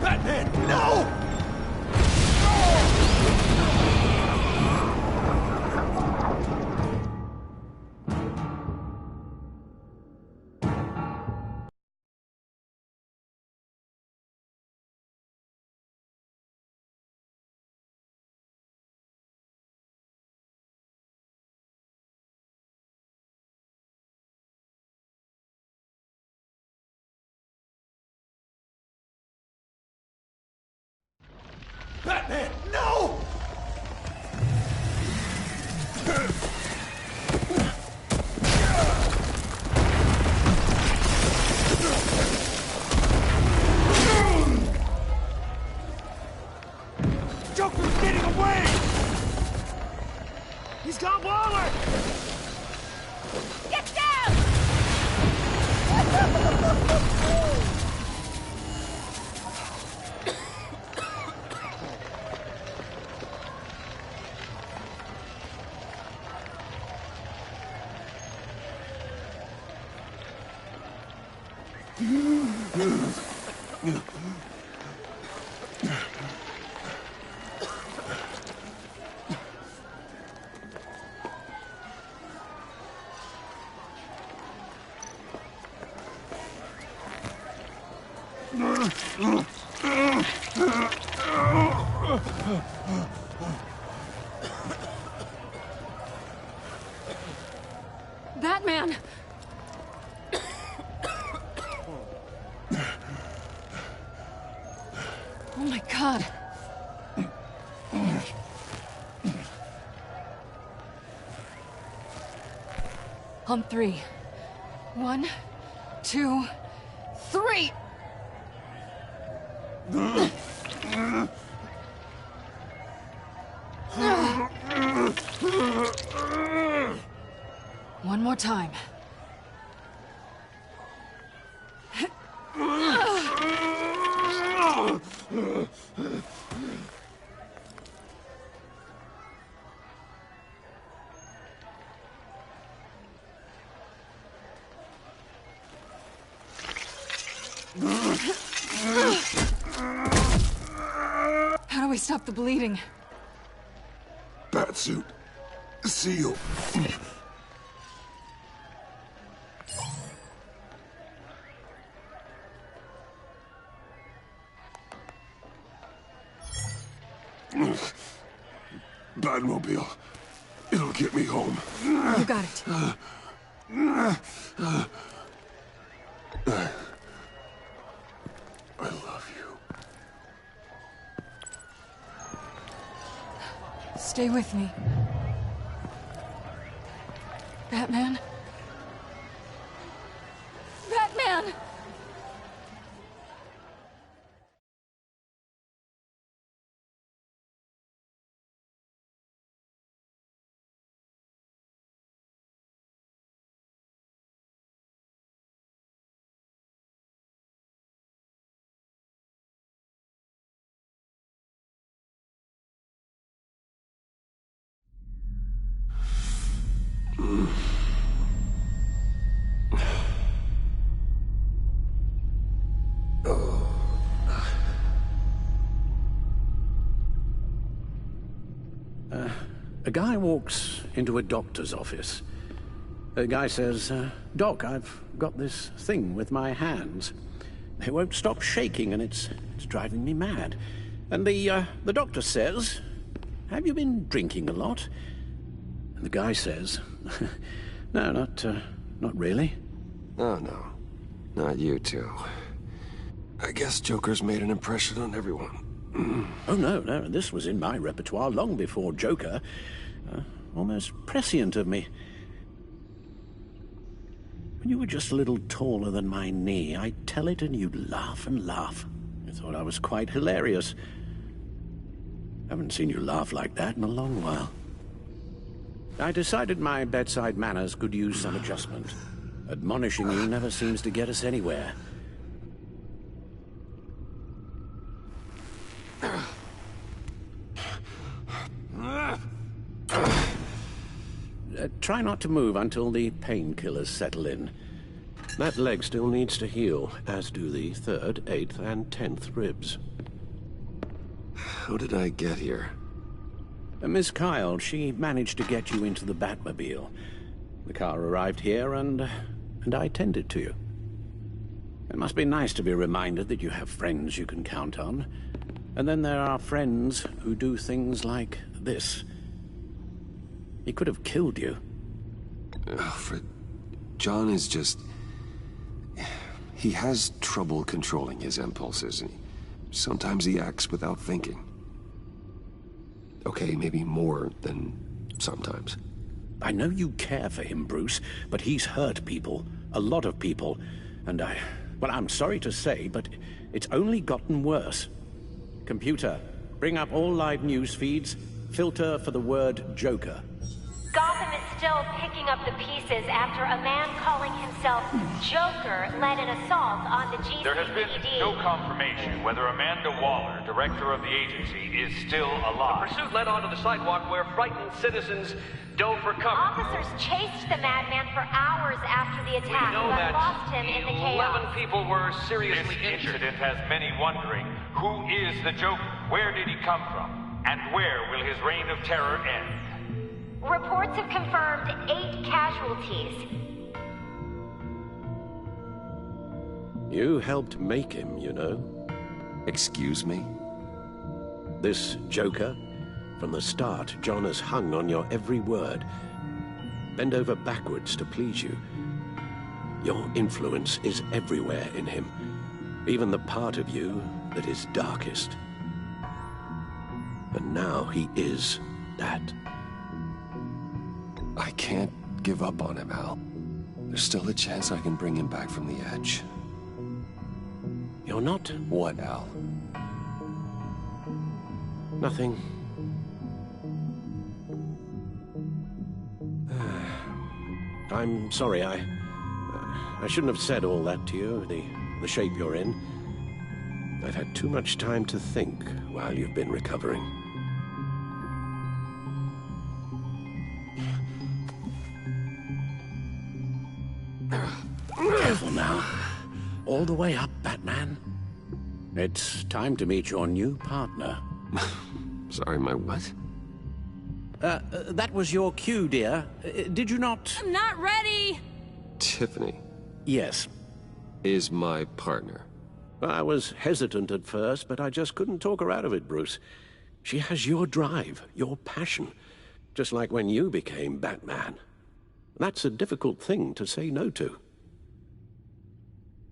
[SPEAKER 7] Batman, no! Batman, no!
[SPEAKER 3] Joker's getting away! He's got Waller!
[SPEAKER 12] Get down!
[SPEAKER 6] Batman! Oh my God. On three. 1, 2, 3! One more time. stop the bleeding.
[SPEAKER 3] Batsuit. Seal. Batmobile. It'll get me home.
[SPEAKER 6] You got it.
[SPEAKER 3] I love you.
[SPEAKER 6] Stay with me. Batman? Batman!
[SPEAKER 4] A guy walks into a doctor's office. The guy says, Doc, I've got this thing with my hands. They won't stop shaking and it's driving me mad. And the doctor says, have you been drinking a lot? And the guy says, no, not really.
[SPEAKER 13] Oh, no. Not you two. I guess Joker's made an impression on everyone.
[SPEAKER 4] Oh, no, this was in my repertoire long before Joker. Almost prescient of me. When you were just a little taller than my knee, I'd tell it and you'd laugh and laugh. I thought I was quite hilarious. Haven't seen you laugh like that in a long while. I decided my bedside manners could use some adjustment. Admonishing you never seems to get us anywhere. Try not to move until the painkillers settle in. That leg still needs to heal, as do the 3rd, 8th, and 10th ribs.
[SPEAKER 13] How did I get here?
[SPEAKER 4] Miss Kyle, she managed to get you into the Batmobile. The car arrived here, and I tended to you. It must be nice to be reminded that you have friends you can count on. And then there are friends who do things like this. He could have killed you.
[SPEAKER 13] Alfred, John is just... He has trouble controlling his impulses, and sometimes he acts without thinking. Okay, maybe more than sometimes.
[SPEAKER 4] I know you care for him, Bruce, but he's hurt people. A lot of people. And well, I'm sorry to say, but it's only gotten worse. Computer, bring up all live news feeds. Filter for the word Joker.
[SPEAKER 14] Gotham is still picking up the pieces after a man calling himself Joker led an assault on the GCPD.
[SPEAKER 9] There has been no confirmation whether Amanda Waller, director of the agency, is still alive.
[SPEAKER 15] The pursuit led onto the sidewalk where frightened citizens dove for cover.
[SPEAKER 14] Officers chased the madman for hours after the attack,
[SPEAKER 15] We know
[SPEAKER 14] but
[SPEAKER 15] that
[SPEAKER 14] lost him in the chaos.
[SPEAKER 15] 11 people were seriously
[SPEAKER 9] This
[SPEAKER 15] injured.
[SPEAKER 9] incident has many wondering, who is the Joker? Where did he come from? And where will his reign of terror end?
[SPEAKER 14] Reports have confirmed 8 casualties.
[SPEAKER 4] You helped make him, you know.
[SPEAKER 13] Excuse me?
[SPEAKER 4] This Joker, from the start, John has hung on your every word. Bend over backwards to please you. Your influence is everywhere in him, even the part of you that is darkest. And now he is that.
[SPEAKER 13] I can't give up on him, Al. There's still a chance I can bring him back from the edge.
[SPEAKER 4] You're not?
[SPEAKER 13] What, Al?
[SPEAKER 4] Nothing. I'm sorry, I shouldn't have said all that to you, the shape you're in. I've had too much time to think while you've been recovering. Careful now. All the way up, Batman. It's time to meet your new partner,
[SPEAKER 13] Sorry, my what?
[SPEAKER 4] That was your cue, dear. Did you not...
[SPEAKER 6] I'm not ready!
[SPEAKER 13] Tiffany.
[SPEAKER 4] Yes.
[SPEAKER 13] Is my partner.
[SPEAKER 4] I was hesitant at first, but I just couldn't talk her out of it, Bruce. She has your drive, your passion. Just like when you became Batman. That's a difficult thing to say no to.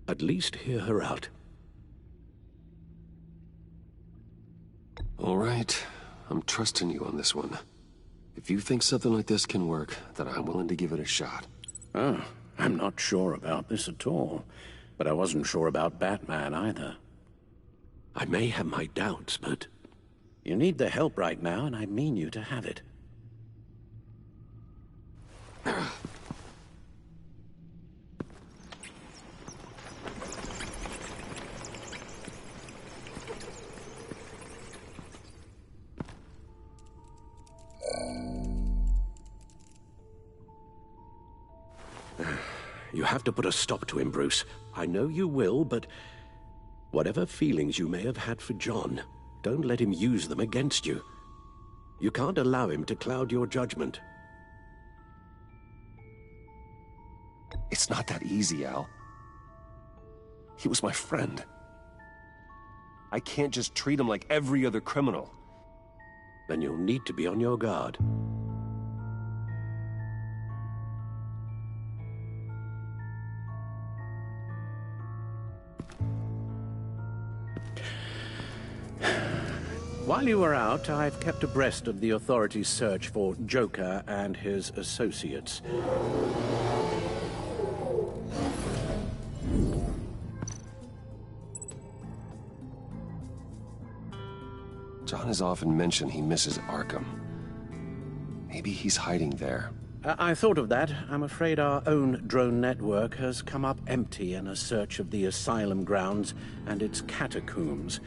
[SPEAKER 4] At least hear her out.
[SPEAKER 13] All right. I'm trusting you on this one. If you think something like this can work, then I'm willing to give it a shot.
[SPEAKER 4] Oh, I'm not sure about this at all. But I wasn't sure about Batman either. I may have my doubts, but... you need the help right now, and I mean you to have it. You have to put a stop to him, Bruce. I know you will, but whatever feelings you may have had for John, don't let him use them against you. You can't allow him to cloud your judgment.
[SPEAKER 13] It's not that easy, Al. He was my friend. I can't just treat him like every other criminal.
[SPEAKER 4] Then you'll need to be on your guard. While you were out, I've kept abreast of the authorities' search for Joker and his associates.
[SPEAKER 13] John has often mentioned he misses Arkham. Maybe he's hiding there.
[SPEAKER 4] I thought of that. I'm afraid our own drone network has come up empty in a search of the asylum grounds and its catacombs.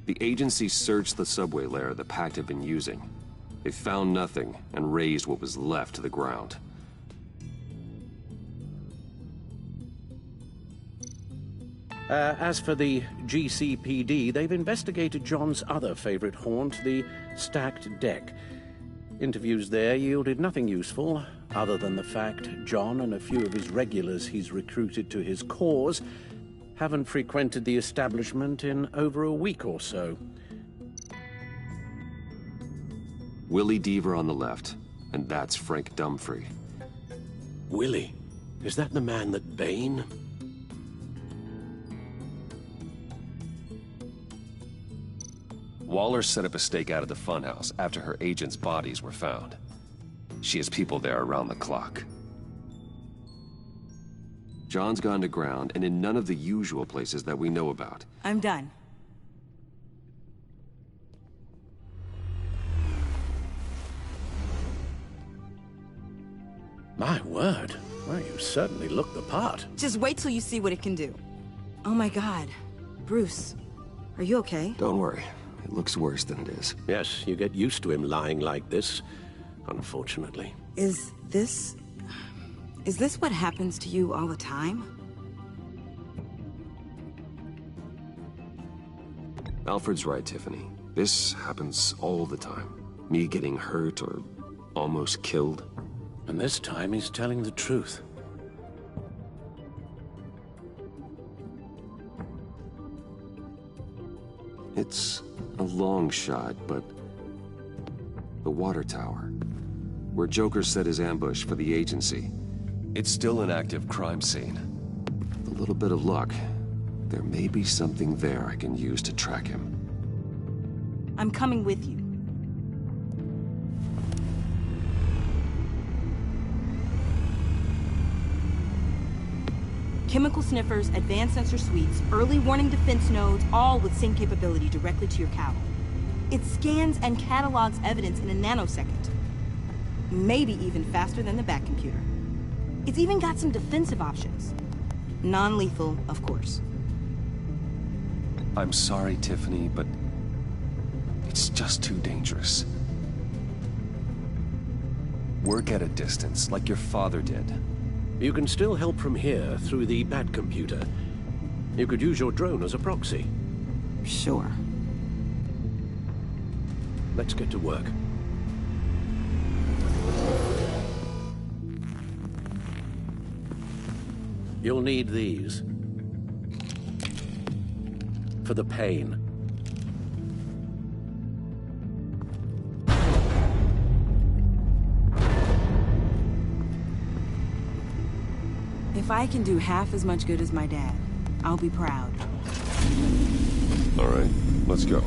[SPEAKER 10] The agency searched the subway layer the Pact had been using. They found nothing and razed what was left to the ground.
[SPEAKER 4] As for the GCPD, they've investigated John's other favorite haunt, the stacked deck. Interviews there yielded nothing useful, other than the fact John and a few of his regulars he's recruited to his cause haven't frequented the establishment in over a week or so.
[SPEAKER 10] Willie Deaver on the left, and that's Frank Dumfrey.
[SPEAKER 4] Willie? Is that the man that Bane...
[SPEAKER 10] Waller set up a stakeout at the funhouse after her agents' bodies were found. She has people there around the clock. John's gone to ground and in none of the usual places that we know about.
[SPEAKER 6] I'm done.
[SPEAKER 4] My word. Well, you certainly look the part.
[SPEAKER 16] Just wait till you see what it can do. Oh my God. Bruce, are you okay?
[SPEAKER 13] Don't worry. It looks worse than it is.
[SPEAKER 4] Yes, you get used to him lying like this, unfortunately.
[SPEAKER 16] Is this what happens to you all the time?
[SPEAKER 13] Alfred's right, Tiffany. This happens all the time. Me getting hurt or almost killed.
[SPEAKER 4] And this time he's telling the truth.
[SPEAKER 13] It's a long shot, but the water tower, where Joker set his ambush for the agency, it's still an active crime scene. With a little bit of luck, there may be something there I can use to track him.
[SPEAKER 16] I'm coming with you. Chemical sniffers, advanced sensor suites, early warning defense nodes, all with sync capability directly to your cowl. It scans and catalogs evidence in a nanosecond. Maybe even faster than the Bat computer. It's even got some defensive options. Non-lethal, of course.
[SPEAKER 13] I'm sorry, Tiffany, but it's just too dangerous. Work at a distance, like your father did.
[SPEAKER 4] You can still help from here through the Bat computer. You could use your drone as a proxy.
[SPEAKER 16] Sure.
[SPEAKER 4] Let's get to work. You'll need these. For the pain.
[SPEAKER 16] If I can do half as much good as my dad, I'll be proud.
[SPEAKER 8] All right, let's go.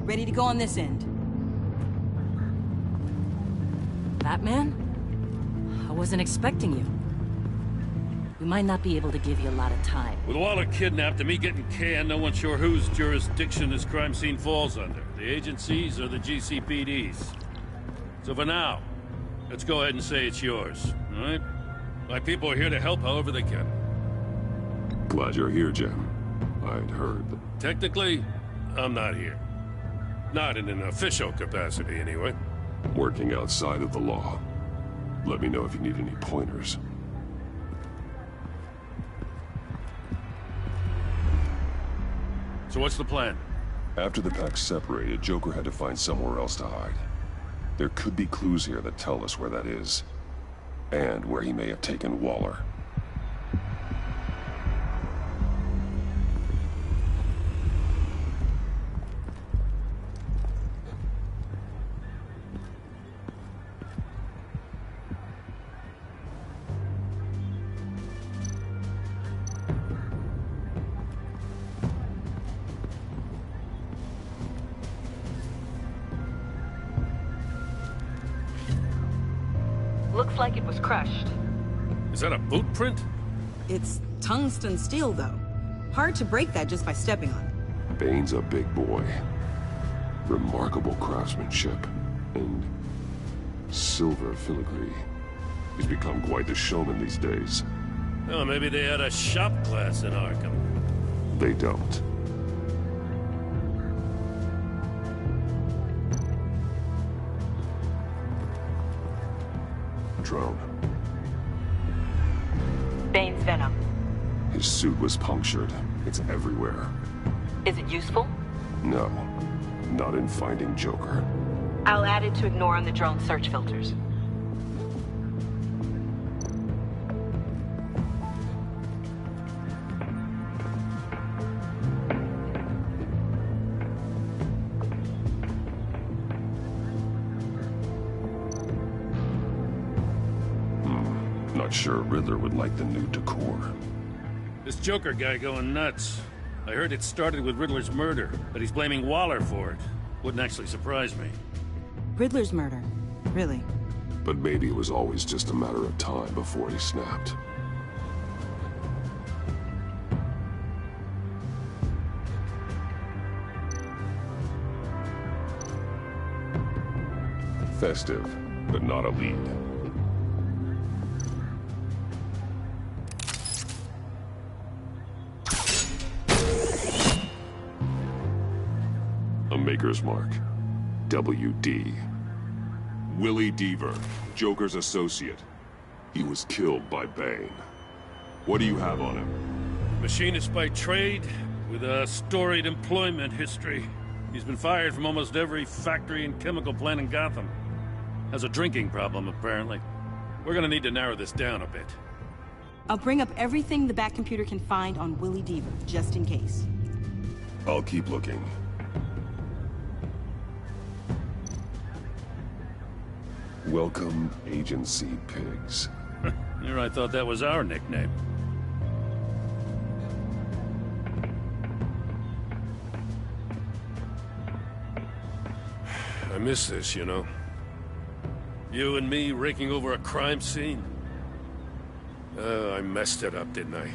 [SPEAKER 16] Ready to go on this end.
[SPEAKER 17] Batman? I wasn't expecting you. We might not be able to give you a lot of time.
[SPEAKER 18] With Waller kidnapped and me getting canned, no one's sure whose jurisdiction this crime scene falls under. The agencies or the GCPD's. So for now, let's go ahead and say it's yours, all right? My people are here to help however they can.
[SPEAKER 8] Glad you're here, Jim. I'd heard that...
[SPEAKER 18] Technically, I'm not here. Not in an official capacity, anyway.
[SPEAKER 8] Working outside of the law. Let me know if you need any pointers.
[SPEAKER 18] So what's the plan?
[SPEAKER 8] After the pack separated, Joker had to find somewhere else to hide. There could be clues here that tell us where that is. And where he may have taken Waller.
[SPEAKER 17] Looks like it was crushed.
[SPEAKER 18] Is that a boot print?
[SPEAKER 16] It's tungsten steel, though. Hard to break that just by stepping on it.
[SPEAKER 8] Bane's a big boy. Remarkable craftsmanship. And silver filigree. He's become quite the showman these days.
[SPEAKER 18] Oh, maybe they had a shop class in Arkham.
[SPEAKER 8] They don't. Drone.
[SPEAKER 17] Bane's venom.
[SPEAKER 8] His suit was punctured. It's everywhere.
[SPEAKER 17] Is it useful?
[SPEAKER 8] No. Not in finding Joker.
[SPEAKER 17] I'll add it to ignore on the drone search filters.
[SPEAKER 8] Not sure Riddler would like the new decor.
[SPEAKER 18] This Joker guy going nuts. I heard it started with Riddler's murder, but he's blaming Waller for it. Wouldn't actually surprise me.
[SPEAKER 16] Riddler's murder? Really?
[SPEAKER 8] But maybe it was always just a matter of time before he snapped. Festive, but not a lead. A maker's mark. WD. Willie Deaver, Joker's associate. He was killed by Bane. What do you have on him?
[SPEAKER 18] Machinist by trade, with a storied employment history. He's been fired from almost every factory and chemical plant in Gotham. Has a drinking problem, apparently. We're gonna need to narrow this down a bit.
[SPEAKER 16] I'll bring up everything the Batcomputer can find on Willie Deaver, just in case.
[SPEAKER 8] I'll keep looking. Welcome, agency pigs.
[SPEAKER 18] Here I thought that was our nickname. I miss this, you know. You and me raking over a crime scene. I messed it up, didn't I?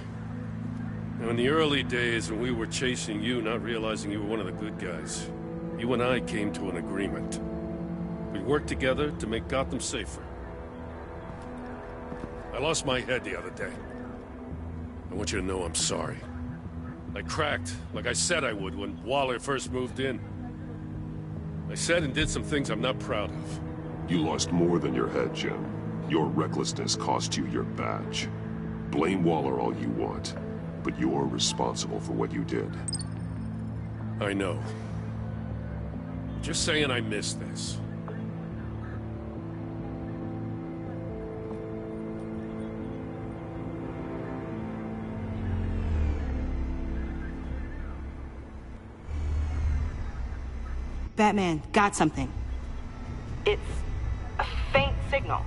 [SPEAKER 18] Now, in the early days when we were chasing you, not realizing you were one of the good guys, you and I came to an agreement. We worked together to make Gotham safer. I lost my head the other day. I want you to know I'm sorry. I cracked, like I said I would when Waller first moved in. I said and did some things I'm not proud of.
[SPEAKER 8] You lost more than your head, Jim. Your recklessness cost you your badge. Blame Waller all you want, but you're responsible for what you did.
[SPEAKER 18] I know. Just saying I miss this.
[SPEAKER 16] Batman, got something.
[SPEAKER 19] It's a faint signal.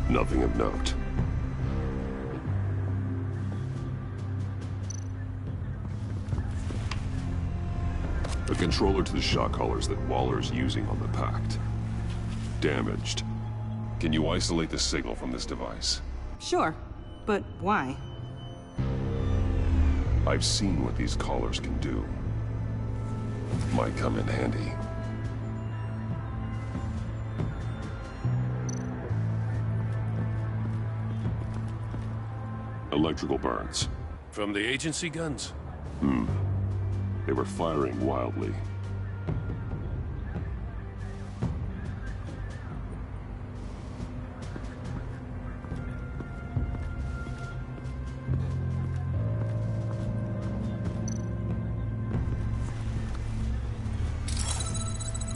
[SPEAKER 8] Nothing of note. A controller to the shot collars that Waller's using on the Pact. Damaged. Can you isolate the signal from this device?
[SPEAKER 16] Sure, but why?
[SPEAKER 8] I've seen what these collars can do. Might come in handy. Electrical burns.
[SPEAKER 18] From the agency guns?
[SPEAKER 8] They were firing wildly.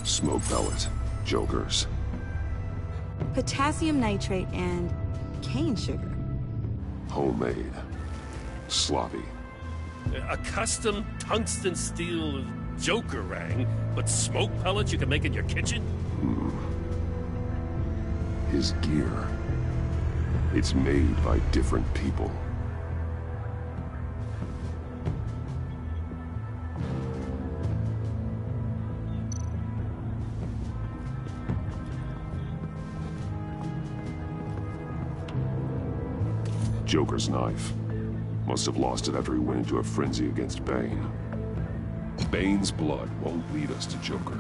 [SPEAKER 8] Smoke pellet. Jokers.
[SPEAKER 16] Potassium nitrate and cane sugar.
[SPEAKER 8] Homemade. Sloppy.
[SPEAKER 18] A custom tungsten steel Joker rang, but smoke pellets you can make in your kitchen?
[SPEAKER 8] His gear. It's made by different people. Joker's knife. Must have lost it after he went into a frenzy against Bane. Bane's blood won't lead us to Joker.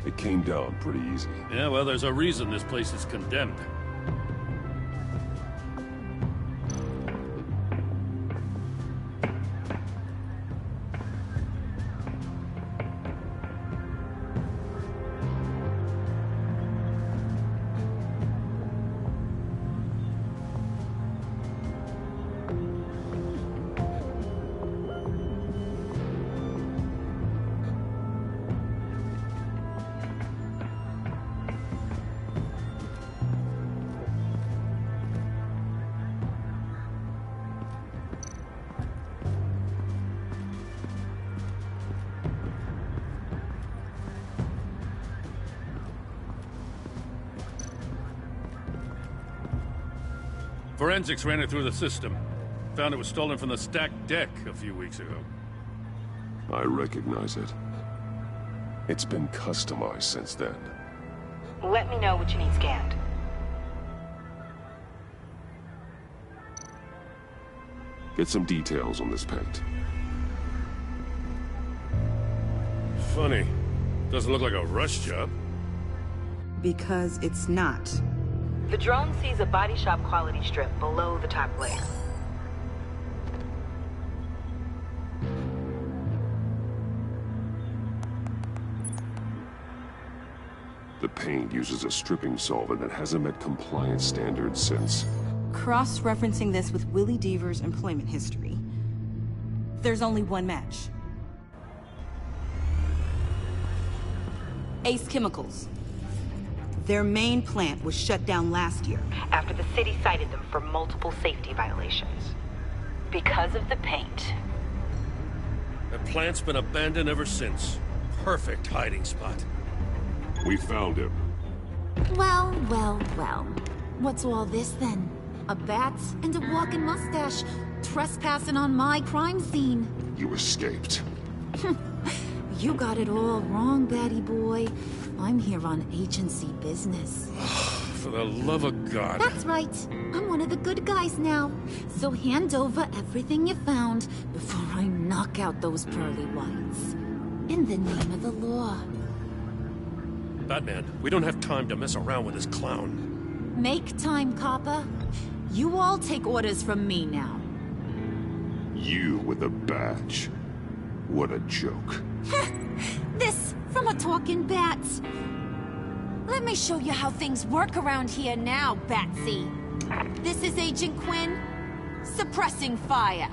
[SPEAKER 8] It came down pretty easy.
[SPEAKER 18] Yeah, well, there's a reason this place is condemned. Forensics ran it through the system. Found it was stolen from the stacked deck a few weeks ago.
[SPEAKER 8] I recognize it. It's been customized since then.
[SPEAKER 19] Let me know what you need scanned.
[SPEAKER 8] Get some details on this paint.
[SPEAKER 18] Funny. Doesn't look like a rush job.
[SPEAKER 16] Because it's not.
[SPEAKER 19] The drone sees a body shop quality strip below the top layer.
[SPEAKER 8] The paint uses a stripping solvent that hasn't met compliance standards since.
[SPEAKER 16] Cross-referencing this with Willie Deaver's employment history, there's only one match. Ace Chemicals. Their main plant was shut down last year.
[SPEAKER 19] After the city cited them for multiple safety violations. Because of the paint.
[SPEAKER 18] That plant's been abandoned ever since. Perfect hiding spot.
[SPEAKER 8] We found him.
[SPEAKER 12] Well, well, well. What's all this then? A bat and a walking mustache trespassing on my crime scene.
[SPEAKER 8] You escaped.
[SPEAKER 12] You got it all wrong, Batty boy. I'm here on agency business.
[SPEAKER 18] For the love of God.
[SPEAKER 12] That's right. I'm one of the good guys now. So hand over everything you found before I knock out those pearly whites. In the name of the law.
[SPEAKER 18] Batman, we don't have time to mess around with this clown.
[SPEAKER 12] Make time, copper. You all take orders from me now.
[SPEAKER 8] You with a badge. What a joke.
[SPEAKER 12] This from a talking bat. Let me show you how things work around here now, Batsy. This is Agent Quinn, suppressing fire.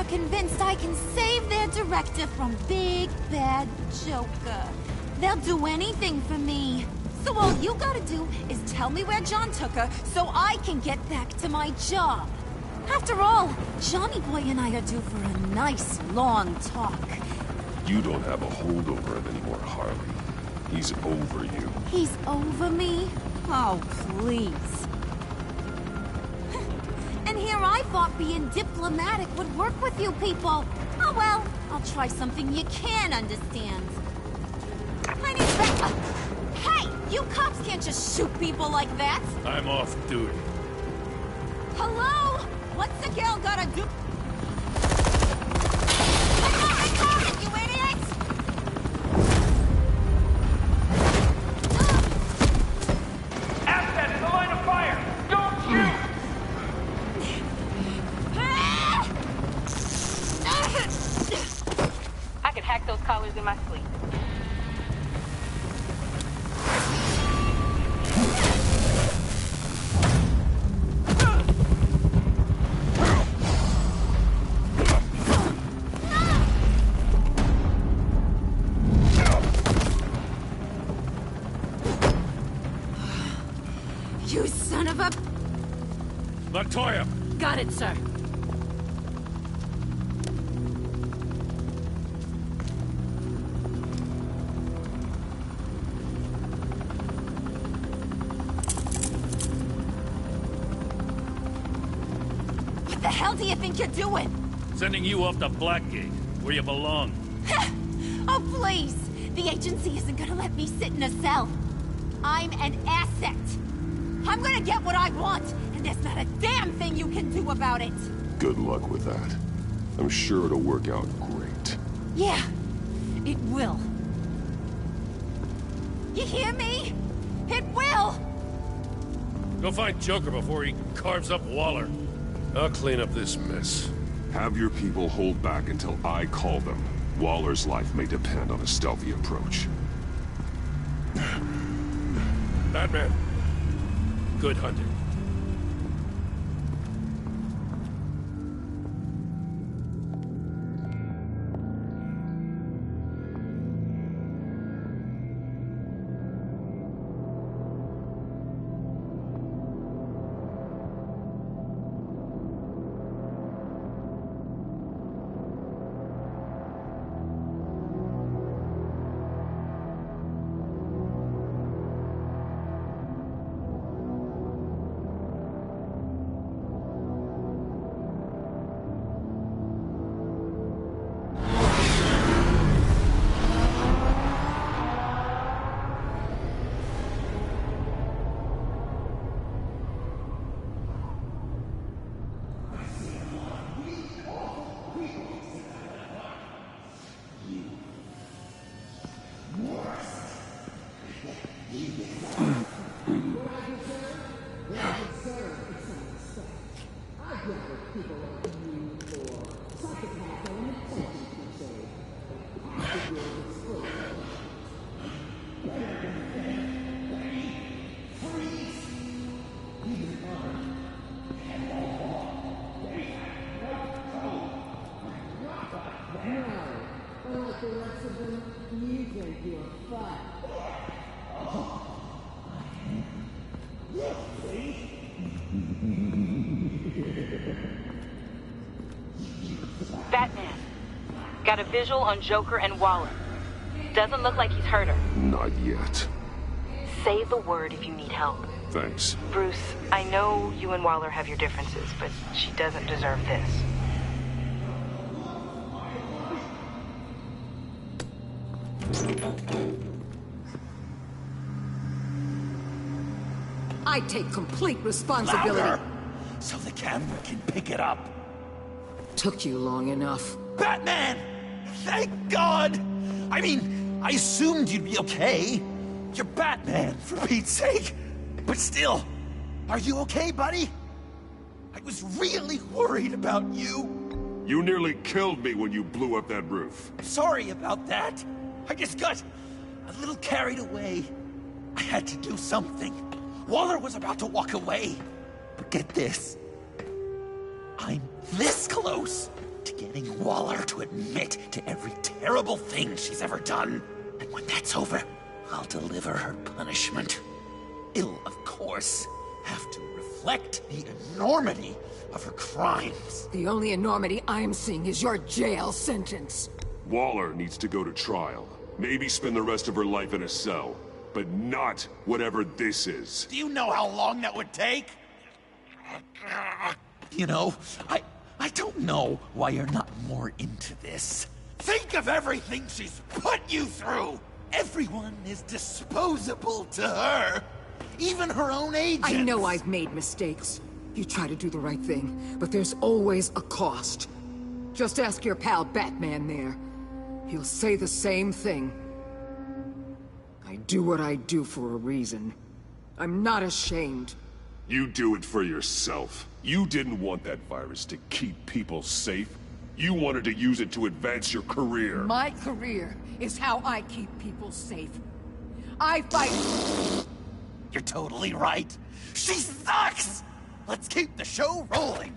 [SPEAKER 12] Convinced I can save their director from Big Bad Joker. They'll do anything for me. So all you gotta do is tell me where John took her so I can get back to my job. After all, Johnny Boy and I are due for a nice long talk.
[SPEAKER 8] You don't have a hold over him anymore, Harley. He's over you.
[SPEAKER 12] He's over me? Oh, please. And here I thought being diplomatic would work with you people. Oh well, I'll try something you can understand. I need that. Hey, you cops can't just shoot people like that.
[SPEAKER 18] I'm off duty.
[SPEAKER 12] Hello? What's the girl gotta do? You idiots!
[SPEAKER 9] Asset in the line of fire! Don't shoot!
[SPEAKER 19] I could hack those collars in my sleep.
[SPEAKER 12] You son of a...
[SPEAKER 18] Montoya!
[SPEAKER 6] Got it, sir.
[SPEAKER 12] What the hell do you think you're doing?
[SPEAKER 18] Sending you off to Blackgate, where you belong.
[SPEAKER 12] Oh, please! The agency isn't gonna let me sit in a cell. I'm an asset. I'm gonna get what I want, and there's not a damn thing you can do about it.
[SPEAKER 8] Good luck with that. I'm sure it'll work out great.
[SPEAKER 12] Yeah, it will. You hear me? It will!
[SPEAKER 18] Go find Joker before he carves up Waller. I'll clean up this mess.
[SPEAKER 8] Have your people hold back until I call them. Waller's life may depend on a stealthy approach.
[SPEAKER 18] Batman, good hunting.
[SPEAKER 11] You think you're fun.
[SPEAKER 19] Batman, got a visual on Joker and Waller. Doesn't look like he's hurt her.
[SPEAKER 8] Not yet.
[SPEAKER 19] Say the word if you need help.
[SPEAKER 8] Thanks.
[SPEAKER 19] Bruce, I know you and Waller have your differences, but she doesn't deserve this.
[SPEAKER 11] I take complete responsibility.
[SPEAKER 7] Louder, so the camera can pick it up.
[SPEAKER 11] Took you long enough.
[SPEAKER 7] Batman! Thank God! I mean, I assumed you'd be okay. You're Batman, for Pete's sake. But still, are you okay, buddy? I was really worried about you.
[SPEAKER 8] You nearly killed me when you blew up that roof.
[SPEAKER 7] Sorry about that. I just got a little carried away. I had to do something. Waller was about to walk away. But get this. I'm this close to getting Waller to admit to every terrible thing she's ever done. And when that's over, I'll deliver her punishment. It'll, of course, have to reflect the enormity of her crimes.
[SPEAKER 11] The only enormity I'm seeing is your jail sentence.
[SPEAKER 8] Waller needs to go to trial. Maybe spend the rest of her life in a cell. But not whatever this is.
[SPEAKER 7] Do you know how long that would take? You know, I don't know why you're not more into this. Think of everything she's put you through! Everyone is disposable to her. Even her own agents.
[SPEAKER 11] I know I've made mistakes. You try to do the right thing, but there's always a cost. Just ask your pal Batman there. He'll say the same thing. I do what I do for a reason. I'm not ashamed.
[SPEAKER 8] You do it for yourself. You didn't want that virus to keep people safe. You wanted to use it to advance your career.
[SPEAKER 11] My career is how I keep people safe. I fight...
[SPEAKER 7] You're totally right. She sucks! Let's keep the show rolling.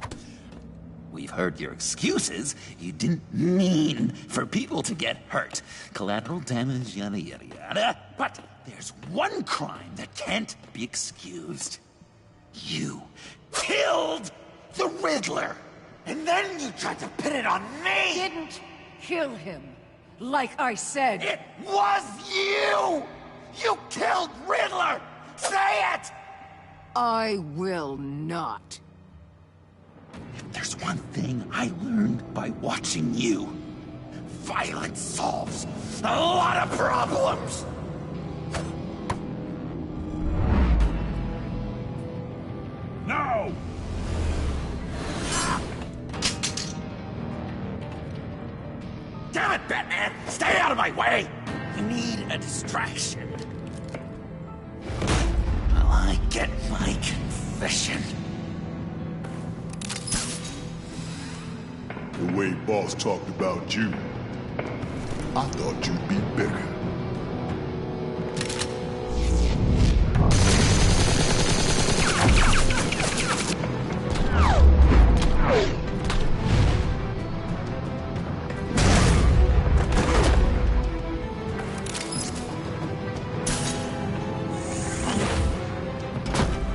[SPEAKER 7] We've heard your excuses. You didn't mean for people to get hurt. Collateral damage, yada yada yada. But there's one crime that can't be excused. You killed the Riddler! And then you tried to pin it on me!
[SPEAKER 11] Didn't kill him. Like I said.
[SPEAKER 7] It was you! You killed Riddler! Say it!
[SPEAKER 11] I will not.
[SPEAKER 7] If there's one thing I learned by watching you, violence solves a lot of problems!
[SPEAKER 8] No!
[SPEAKER 7] Damn it, Batman! Stay out of my way! You need a distraction. While I get my confession.
[SPEAKER 3] The way Boss talked about you, I thought you'd be bigger.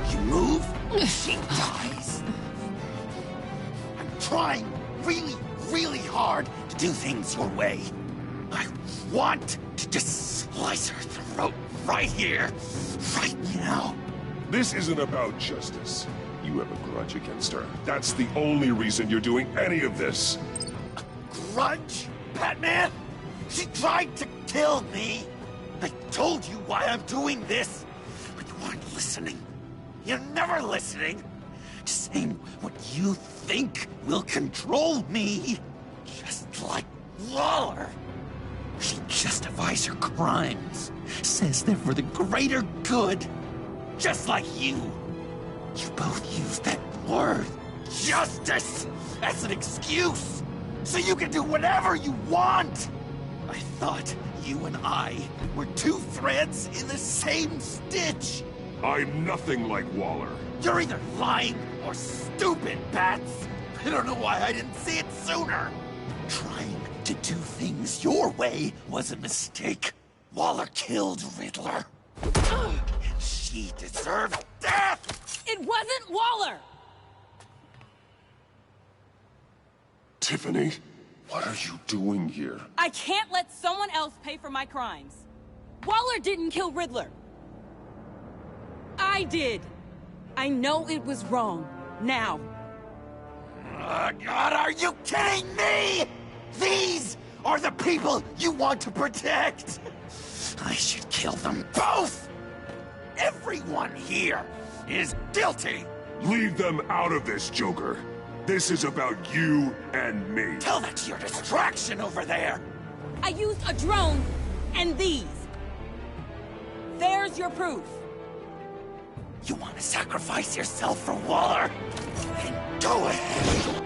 [SPEAKER 7] You move, she dies. I'm trying really hard to do things your way. I want to just slice her throat right here, right now.
[SPEAKER 8] This isn't about justice. You have a grudge against her. That's the only reason you're doing any of this.
[SPEAKER 7] Grudge, Batman? She tried to kill me. I told you why I'm doing this, but you weren't listening. You're never listening. Just saying what you think will control me. Just like Waller. She justifies her crimes. Says they're for the greater good. Just like you. You both use that word, justice, as an excuse. So you can do whatever you want. I thought you and I were two threads in the same stitch.
[SPEAKER 8] I'm nothing like Waller.
[SPEAKER 7] You're either lying or stupid, Bats. I don't know why I didn't see it sooner. Trying to do things your way was a mistake. Waller killed Riddler. And she deserved death!
[SPEAKER 17] It wasn't Waller!
[SPEAKER 8] Tiffany, what are you doing here?
[SPEAKER 16] I can't let someone else pay for my crimes. Waller didn't kill Riddler. I did. I know it was wrong. Now.
[SPEAKER 7] God, are you kidding me? These are the people you want to protect. I should kill them both. Everyone here is guilty.
[SPEAKER 8] Leave them out of this, Joker. This is about you and me.
[SPEAKER 7] Tell that to your distraction over there.
[SPEAKER 16] I used a drone and these. There's your proof.
[SPEAKER 7] You want to sacrifice yourself for Waller? Then go ahead.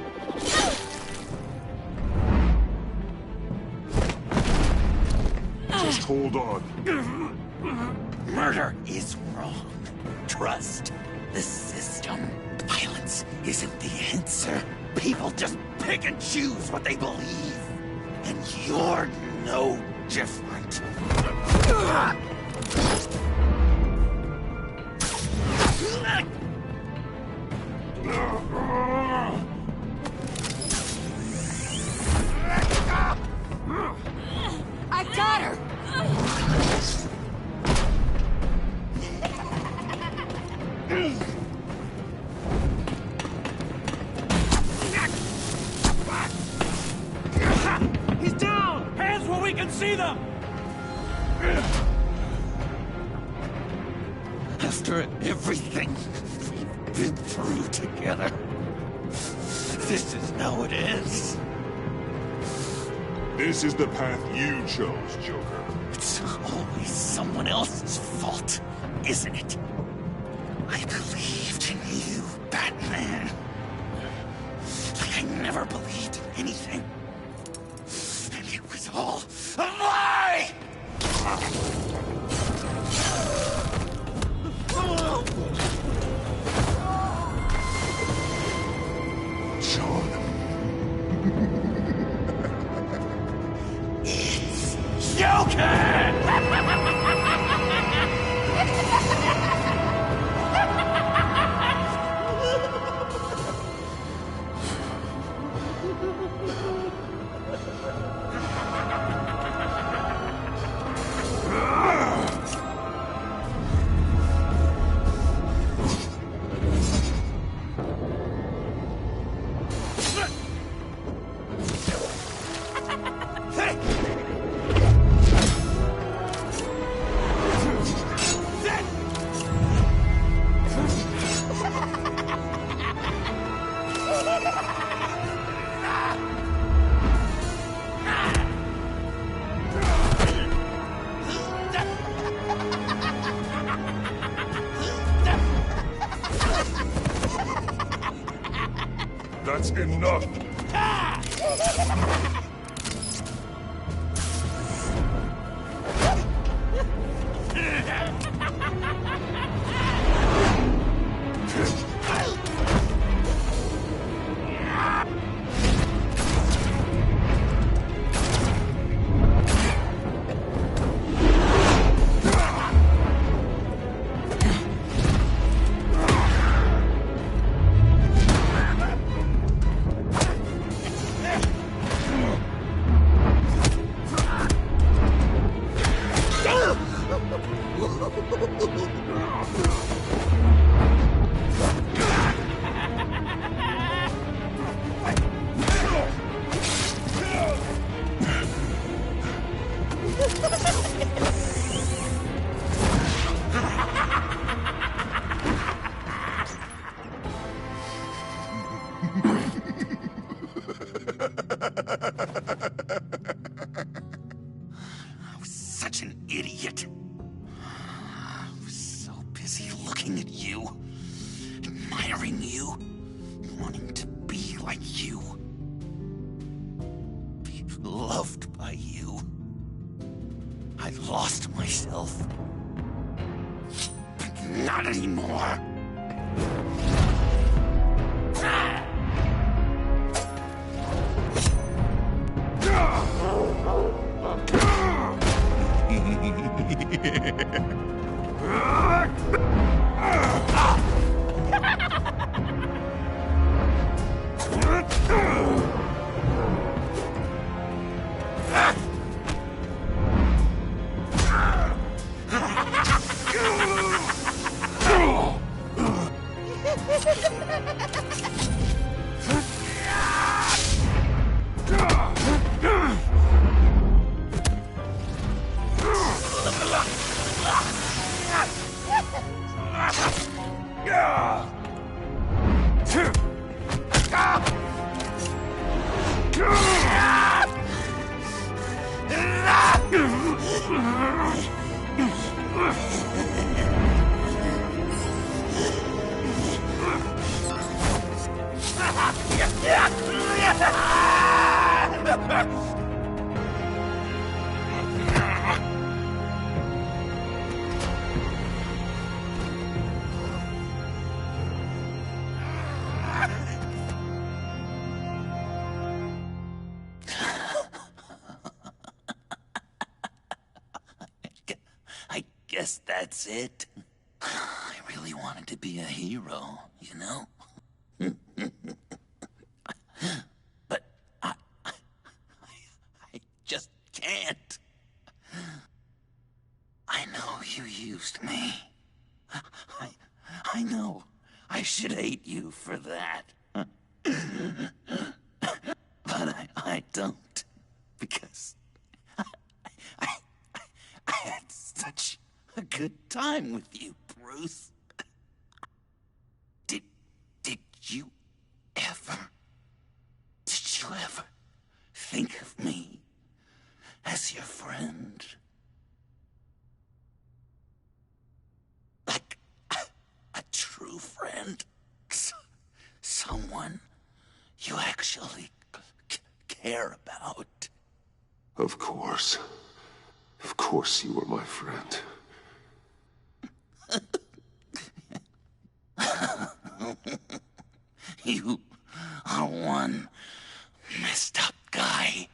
[SPEAKER 8] Just hold on.
[SPEAKER 7] Murder is wrong. Trust the system. Violence isn't the answer. People just pick and choose what they believe. And you're no different.
[SPEAKER 11] I got her!
[SPEAKER 15] He's down! Hands where we can see them!
[SPEAKER 7] After everything we've been through together, this is how it is.
[SPEAKER 8] This is the path you chose, Joker.
[SPEAKER 7] It's always someone else's fault, isn't it? I believed in you, Batman. Like I never believed in anything. And it was all a lie!
[SPEAKER 8] John.
[SPEAKER 7] It's Joker!
[SPEAKER 8] That's enough! I was such an idiot. I was so busy looking at you, admiring you, wanting to be like you, be loved by you. I lost myself. But not anymore. I guess that's it. I really wanted to be a hero, you know? But I just can't. I know you used me. I know I should hate you for that. But I don't. Because I had such a good time with you, Bruce. Did you ever think of me as your friend? Like a true friend? Someone you actually care about?
[SPEAKER 13] Of course. Of course you were my friend.
[SPEAKER 8] You are one messed up guy.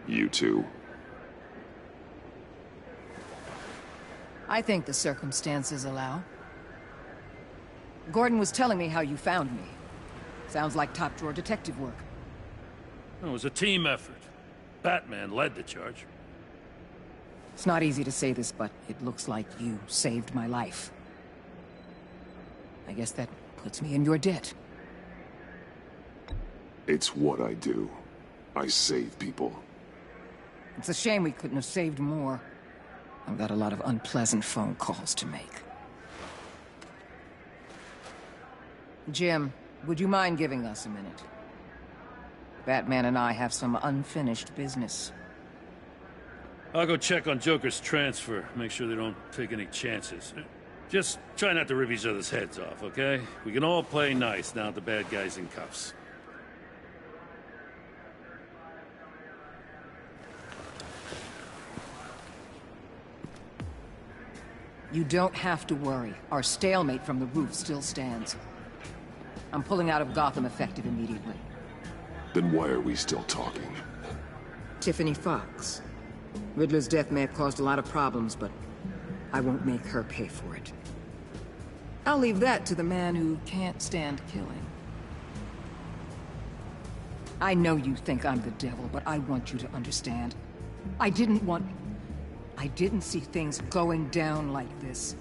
[SPEAKER 13] You two.
[SPEAKER 11] I think the circumstances allow. Gordon was telling me how you found me. Sounds like top-drawer detective work.
[SPEAKER 18] It was a team effort. Batman led the charge.
[SPEAKER 11] It's not easy to say this, but it looks like you saved my life. I guess that puts me in your debt.
[SPEAKER 13] It's what I do. I save people.
[SPEAKER 11] It's a shame we couldn't have saved more. I've got a lot of unpleasant phone calls to make. Jim, would you mind giving us a minute? Batman and I have some unfinished business.
[SPEAKER 18] I'll go check on Joker's transfer, make sure they don't take any chances. Just try not to rip each other's heads off, okay? We can all play nice now that the bad guy's in cuffs.
[SPEAKER 11] You don't have to worry. Our stalemate from the roof still stands. I'm pulling out of Gotham effective immediately.
[SPEAKER 13] Then why are we still talking?
[SPEAKER 11] Tiffany Fox. Riddler's death may have caused a lot of problems, but I won't make her pay for it. I'll leave that to the man who can't stand killing. I know you think I'm the devil, but I want you to understand. I didn't want I didn't see things going down like this.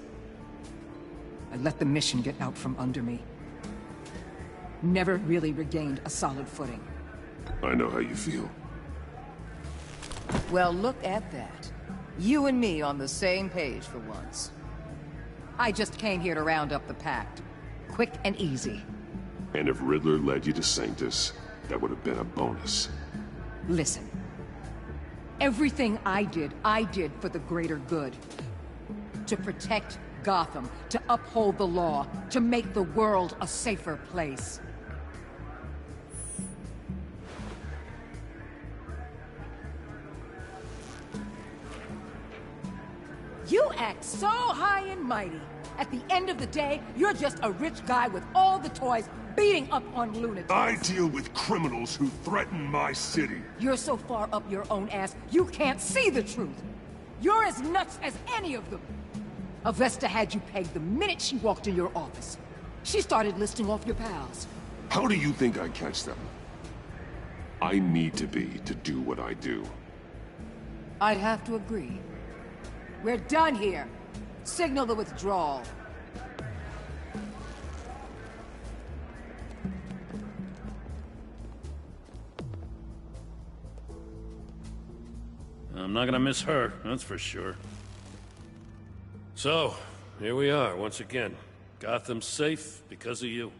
[SPEAKER 11] I let the mission get out from under me. Never really regained a solid footing.
[SPEAKER 3] I know how you feel.
[SPEAKER 11] Well, look at that. You and me on the same page for once. I just came here to round up the pact. Quick and easy.
[SPEAKER 3] And if Riddler led you to Sanctus, that would have been a bonus.
[SPEAKER 11] Listen. Everything I did for the greater good. To protect Gotham, to uphold the law, to make the world a safer place. You act so high and mighty. At the end of the day, you're just a rich guy with all the toys beating up on lunatics.
[SPEAKER 3] I deal with criminals who threaten my city.
[SPEAKER 11] You're so far up your own ass, you can't see the truth. You're as nuts as any of them. Avesta had you pegged the minute she walked in your office. She started listing off your pals.
[SPEAKER 3] How do you think I catch them? I need to be to do what I do.
[SPEAKER 11] I'd have to agree. We're done here. Signal the withdrawal.
[SPEAKER 18] I'm not gonna miss her, that's for sure. So, here we are, once again. Gotham's safe because of you.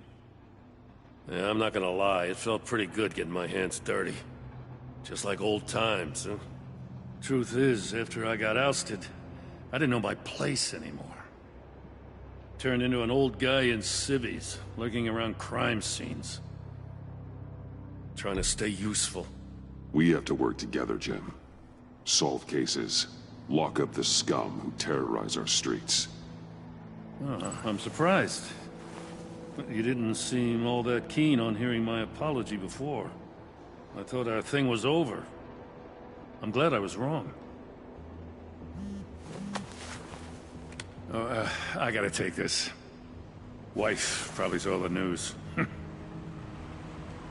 [SPEAKER 18] Yeah, I'm not gonna lie, it felt pretty good getting my hands dirty. Just like old times, huh? Truth is, after I got ousted, I didn't know my place anymore. Turned into an old guy in civvies, lurking around crime scenes. Trying to stay useful.
[SPEAKER 3] We have to work together, Jim. Solve cases. Lock up the scum who terrorize our streets.
[SPEAKER 18] Oh, I'm surprised. You didn't seem all that keen on hearing my apology before. I thought our thing was over. I'm glad I was wrong. Oh, I gotta take this. Wife probably saw the news.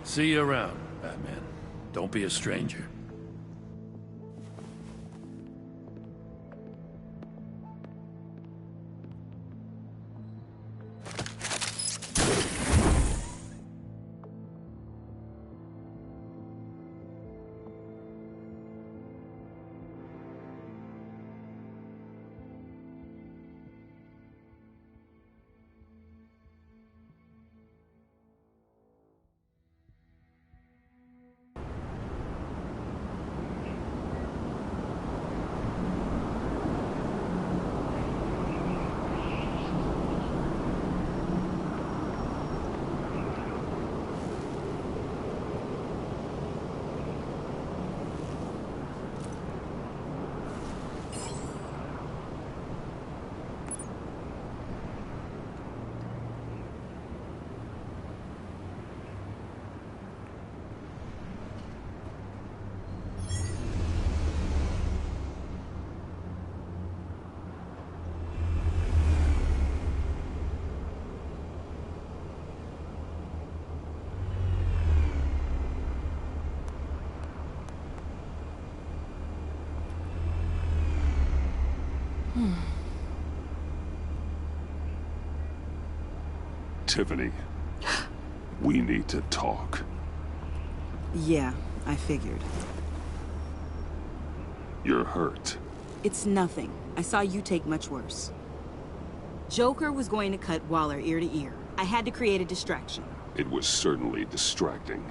[SPEAKER 18] See you around, Batman. Don't be a stranger.
[SPEAKER 3] Tiffany, we need to talk.
[SPEAKER 16] Yeah, I figured.
[SPEAKER 3] You're hurt.
[SPEAKER 16] It's nothing. I saw you take much worse. Joker was going to cut Waller ear to ear. I had to create a distraction.
[SPEAKER 3] It was certainly distracting.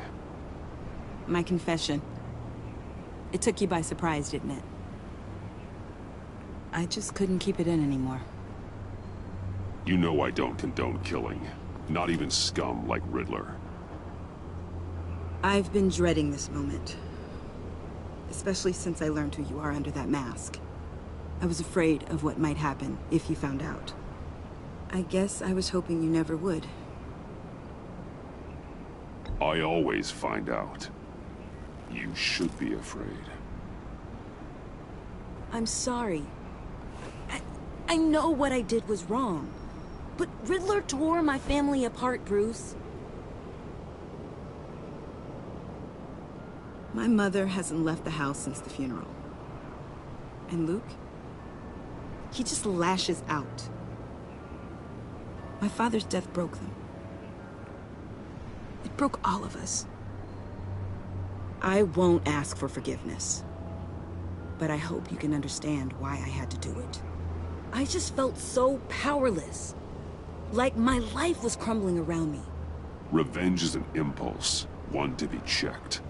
[SPEAKER 16] My confession. It took you by surprise, didn't it? I just couldn't keep it in anymore.
[SPEAKER 3] You know I don't condone killing. Not even scum like Riddler.
[SPEAKER 16] I've been dreading this moment. Especially since I learned who you are under that mask. I was afraid of what might happen if you found out. I guess I was hoping you never would.
[SPEAKER 3] I always find out. You should be afraid.
[SPEAKER 16] I'm sorry. I know what I did was wrong. But Riddler tore my family apart, Bruce. My mother hasn't left the house since the funeral. And Luke? He just lashes out. My father's death broke them. It broke all of us. I won't ask for forgiveness. But I hope you can understand why I had to do it. I just felt so powerless. Like my life was crumbling around me.
[SPEAKER 20] Revenge is an impulse, one to be checked.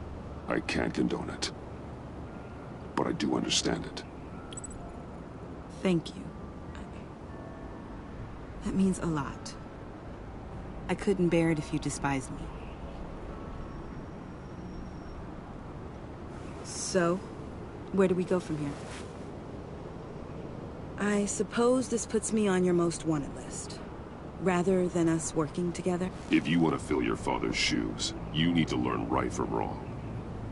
[SPEAKER 20] I can't condone it. But I do understand it.
[SPEAKER 16] Thank you. That means a lot. I couldn't bear it if you despised me. So, where do we go from here? I suppose this puts me on your most wanted list. Rather than us working together?
[SPEAKER 20] If you want to fill your father's shoes, you need to learn right from wrong.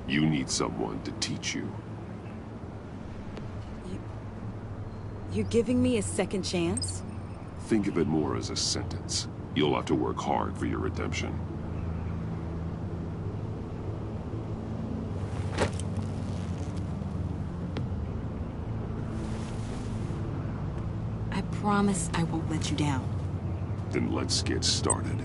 [SPEAKER 20] You need someone to teach you.
[SPEAKER 16] You're giving me a second chance?
[SPEAKER 20] Think of it more as a sentence. You'll have to work hard for your redemption.
[SPEAKER 16] I promise I won't let you down.
[SPEAKER 20] Then let's get started.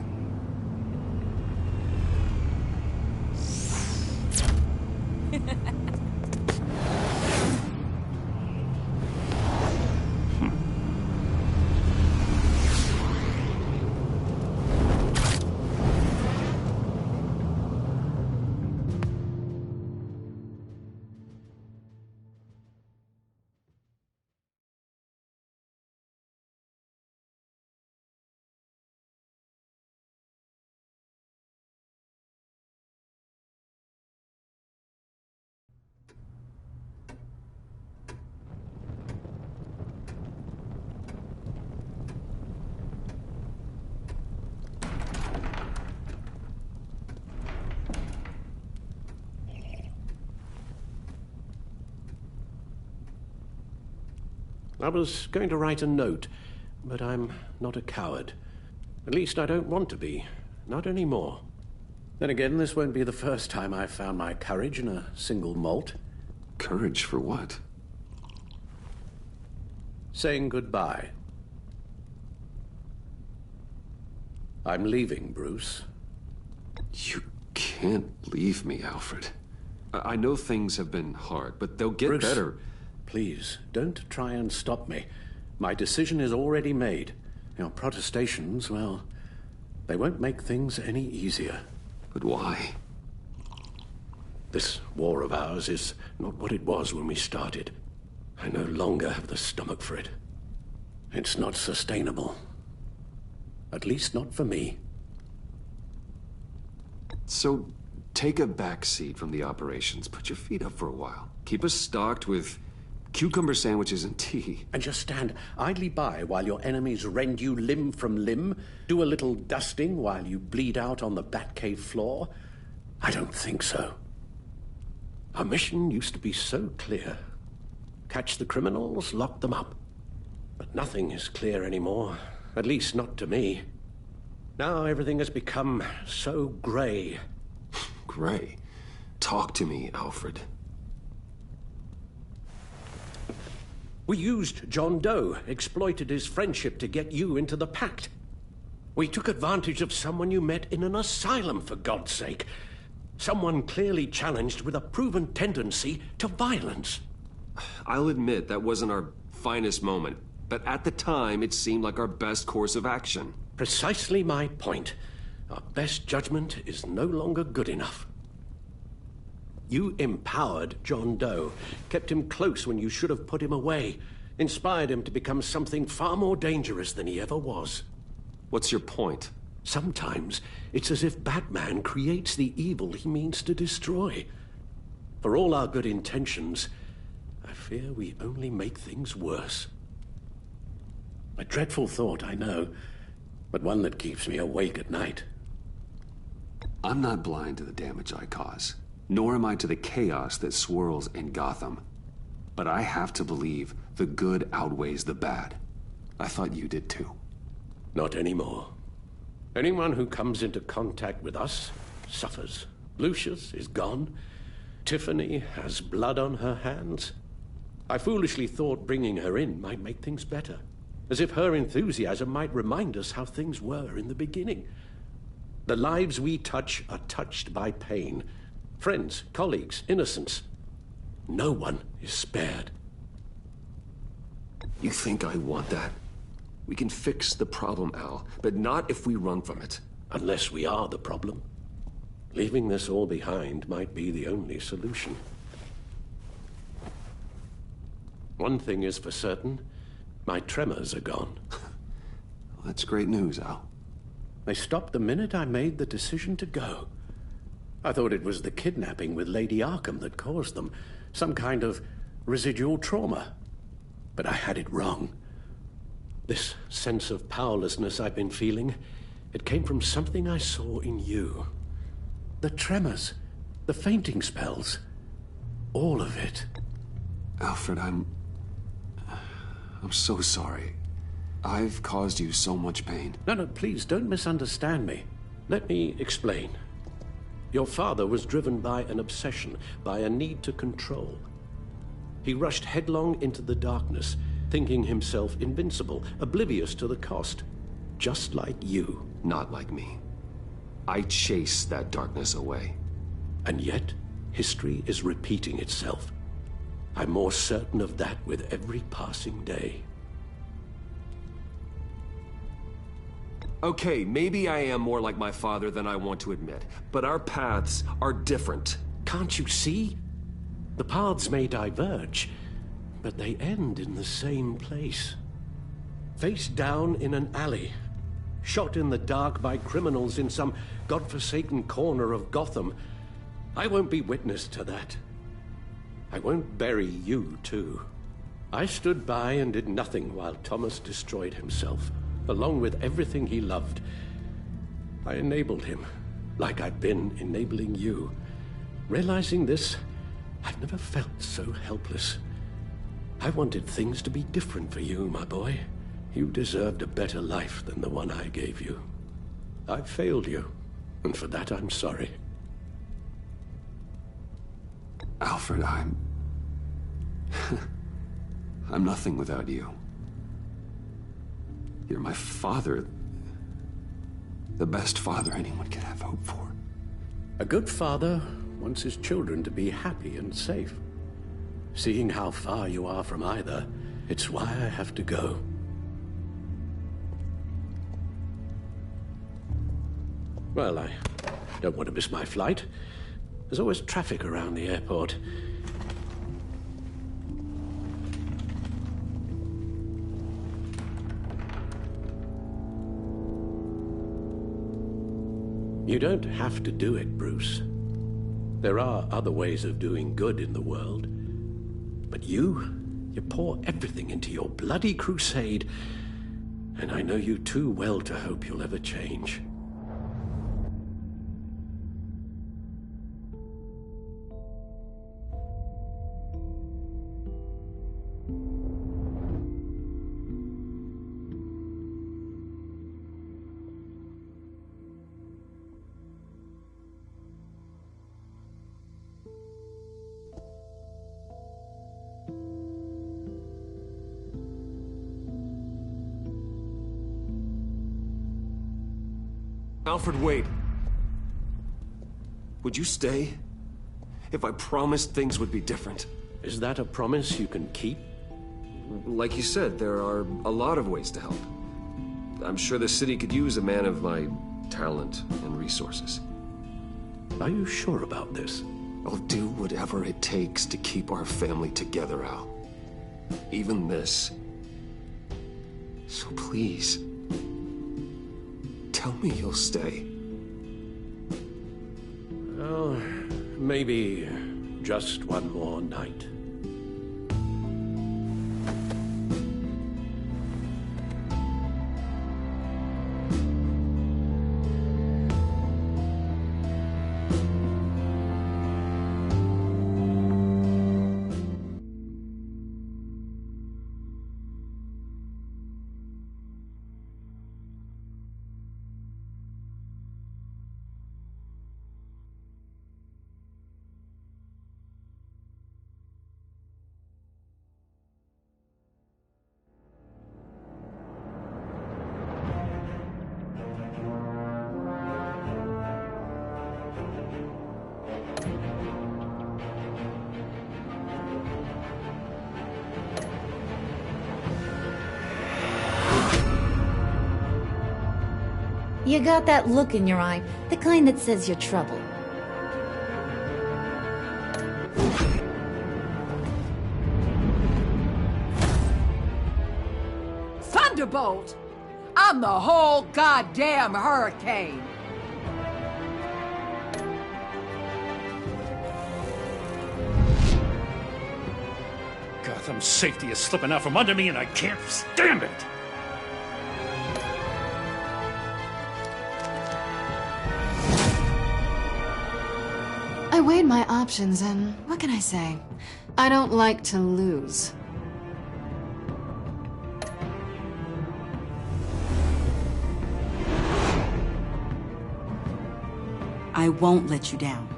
[SPEAKER 4] I was going to write a note, but I'm not a coward. At least I don't want to be. Not anymore. Then again, this won't be the first time I've found my courage in a single malt.
[SPEAKER 10] Courage for what?
[SPEAKER 4] Saying goodbye. I'm leaving, Bruce.
[SPEAKER 10] You can't leave me, Alfred. I know things have been hard, but they'll get
[SPEAKER 4] Bruce,
[SPEAKER 10] better.
[SPEAKER 4] Please, don't try and stop me. My decision is already made. Your protestations, well, they won't make things any easier.
[SPEAKER 10] But why?
[SPEAKER 4] This war of ours is not what it was when we started. I no longer have the stomach for it. It's not sustainable. At least not for me.
[SPEAKER 10] So, take a back seat from the operations. Put your feet up for a while. Keep us stocked with cucumber sandwiches and tea.
[SPEAKER 4] And just stand idly by while your enemies rend you limb from limb? Do a little dusting while you bleed out on the Batcave floor? I don't think so. Our mission used to be so clear. Catch the criminals, lock them up. But nothing is clear anymore. At least not to me. Now everything has become so grey.
[SPEAKER 10] Grey? Talk to me, Alfred.
[SPEAKER 4] We used John Doe, exploited his friendship to get you into the pact. We took advantage of someone you met in an asylum, for God's sake. Someone clearly challenged with a proven tendency to violence.
[SPEAKER 10] I'll admit that wasn't our finest moment, but at the time it seemed like our best course of action.
[SPEAKER 4] Precisely my point. Our best judgment is no longer good enough. You empowered John Doe, kept him close when you should have put him away, inspired him to become something far more dangerous than he ever was.
[SPEAKER 10] What's your point?
[SPEAKER 4] Sometimes it's as if Batman creates the evil he means to destroy. For all our good intentions, I fear we only make things worse. A dreadful thought, I know, but one that keeps me awake at night.
[SPEAKER 10] I'm not blind to the damage I cause. Nor am I to the chaos that swirls in Gotham. But I have to believe the good outweighs the bad. I thought you did too.
[SPEAKER 4] Not anymore. Anyone who comes into contact with us suffers. Lucius is gone. Tiffany has blood on her hands. I foolishly thought bringing her in might make things better, as if her enthusiasm might remind us how things were in the beginning. The lives we touch are touched by pain. Friends, colleagues, innocents. No one is spared.
[SPEAKER 13] You think I want that? We can fix the problem, Al, but not if we run from it.
[SPEAKER 4] Unless we are the problem. Leaving this all behind might be the only solution. One thing is for certain, my tremors are gone.
[SPEAKER 13] Well, that's great news, Al.
[SPEAKER 4] They stopped the minute I made the decision to go. I thought it was the kidnapping with Lady Arkham that caused them, some kind of residual trauma. But I had it wrong. This sense of powerlessness I've been feeling, it came from something I saw in you. The tremors, the fainting spells, all of it.
[SPEAKER 13] Alfred, I'm so sorry. I've caused you so much pain.
[SPEAKER 4] No, please don't misunderstand me. Let me explain. Your father was driven by an obsession, by a need to control. He rushed headlong into the darkness, thinking himself invincible, oblivious to the cost. Just like you.
[SPEAKER 13] Not like me. I chase that darkness away.
[SPEAKER 4] And yet, history is repeating itself. I'm more certain of that with every passing day.
[SPEAKER 13] Okay, maybe I am more like my father than I want to admit, but our paths are different.
[SPEAKER 4] Can't you see? The paths may diverge, but they end in the same place. Face down in an alley, shot in the dark by criminals in some godforsaken corner of Gotham. I won't be witness to that. I won't bury you, too. I stood by and did nothing while Thomas destroyed himself, along with everything he loved. I enabled him, like I've been enabling you. Realizing this, I've never felt so helpless. I wanted things to be different for you, my boy. You deserved a better life than the one I gave you. I failed you, and for that I'm sorry.
[SPEAKER 13] Alfred, I'm nothing without you. You're my father. The best father anyone could have hoped for.
[SPEAKER 4] A good father wants his children to be happy and safe. Seeing how far you are from either, it's why I have to go. Well, I don't want to miss my flight. There's always traffic around the airport. You don't have to do it, Bruce. There are other ways of doing good in the world. But you pour everything into your bloody crusade, and I know you too well to hope you'll ever change.
[SPEAKER 13] Alfred, wait. Would you stay? If I promised things would be different.
[SPEAKER 4] Is that a promise you can keep?
[SPEAKER 13] Like you said, there are a lot of ways to help. I'm sure the city could use a man of my talent and resources.
[SPEAKER 4] Are you sure about this?
[SPEAKER 13] I'll do whatever it takes to keep our family together, Al. Even this. So please, tell me you'll stay.
[SPEAKER 4] Oh, maybe just one more night.
[SPEAKER 12] You got that look in your eye, the kind that says you're trouble.
[SPEAKER 11] Thunderbolt! I'm the whole goddamn hurricane!
[SPEAKER 18] Gotham's safety is slipping out from under me and I can't stand it!
[SPEAKER 6] I weighed my options and what can I say? I don't like to lose.
[SPEAKER 16] I won't let you down.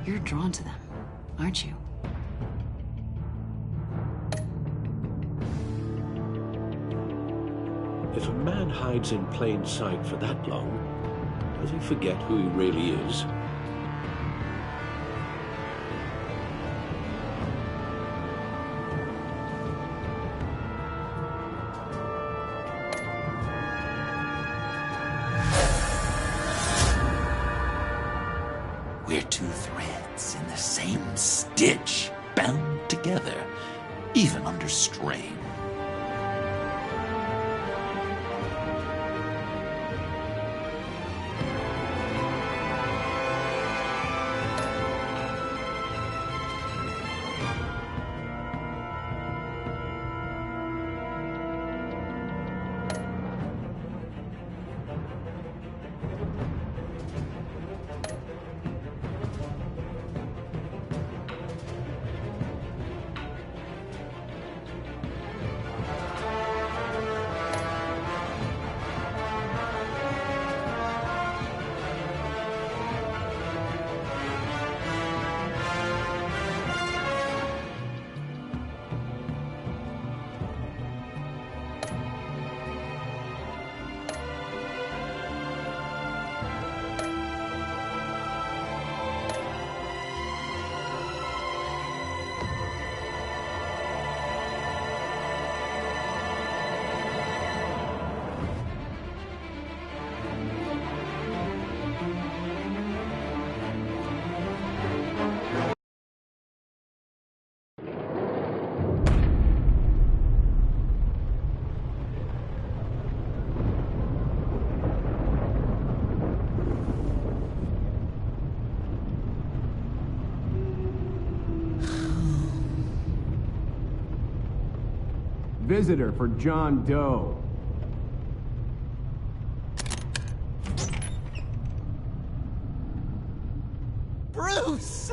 [SPEAKER 6] You're drawn to them, aren't you?
[SPEAKER 4] If a man hides in plain sight for that long, does he forget who he really is?
[SPEAKER 8] We're two threads in the same stitch, bound together, even under strain.
[SPEAKER 21] Visitor for John Doe.
[SPEAKER 7] Bruce!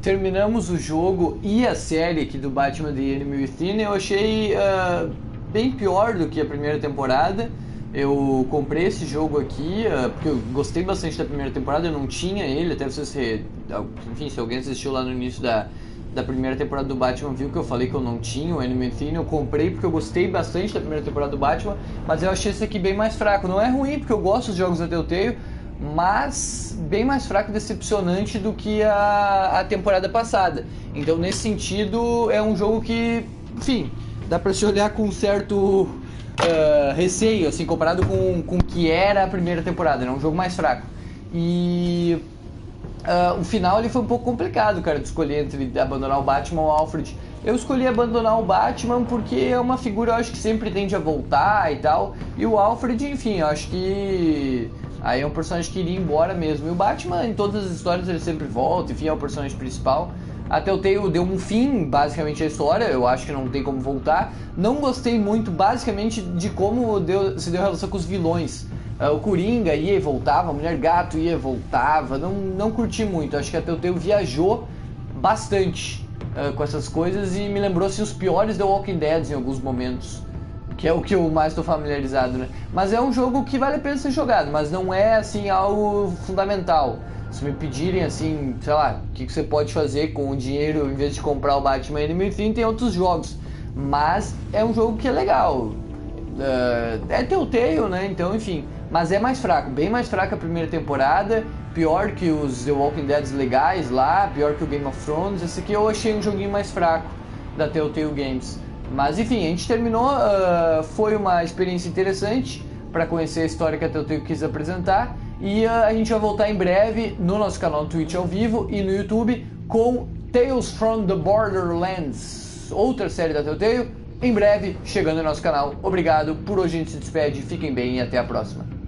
[SPEAKER 1] Terminamos o jogo e a série aqui do Batman The Enemy Within. Eu achei bem pior do que a primeira temporada. Eu comprei esse jogo aqui porque eu gostei bastante da primeira temporada. Eu não tinha ele, até se alguém assistiu lá no início da primeira temporada do Batman viu que eu falei que eu não tinha o Enemy Within. Eu comprei porque eu gostei bastante da primeira temporada do Batman, mas eu achei esse aqui bem mais fraco. Não é ruim, porque eu gosto dos jogos da Telltale, mas bem mais fraco e decepcionante do que a temporada passada. Então, nesse sentido, é um jogo que, enfim, dá pra se olhar com um certo receio, assim, comparado com o que era a primeira temporada. É um jogo mais fraco. E o final ele foi um pouco complicado, cara, de escolher entre abandonar o Batman ou o Alfred. Eu escolhi abandonar o Batman porque é uma figura, eu acho que sempre tende a voltar e tal. E o Alfred, enfim, eu acho que aí é um personagem que iria embora mesmo. E o Batman, em todas as histórias, ele sempre volta, enfim, é o personagem principal. A Telltale deu um fim, basicamente, à história, eu acho que não tem como voltar. Não gostei muito, basicamente, de como se deu a relação com os vilões. O Coringa ia e voltava, a Mulher Gato ia e voltava, não curti muito. Acho que a Telltale viajou bastante com essas coisas e me lembrou assim, os piores The Walking Dead em alguns momentos, que é o que eu mais estou familiarizado, né? Mas é um jogo que vale a pena ser jogado, mas não é assim algo fundamental. Se me pedirem assim, sei lá, o que você pode fazer com o dinheiro em vez de comprar o Batman Enemy Theme, tem outros jogos, mas é um jogo que é legal. É Telltale, né? Então, enfim, mas é mais fraco, bem mais fraca a primeira temporada, pior que os The Walking Dead legais lá, pior que o Game of Thrones. Esse aqui eu achei um joguinho mais fraco da Telltale Games. Mas enfim, a gente terminou, foi uma experiência interessante para conhecer a história que a Telltale quis apresentar. E a gente vai voltar em breve no nosso canal no Twitch ao vivo e no YouTube com Tales from the Borderlands, outra série da Telltale, em breve chegando no nosso canal. Obrigado, por hoje a gente se despede, fiquem bem e até a próxima.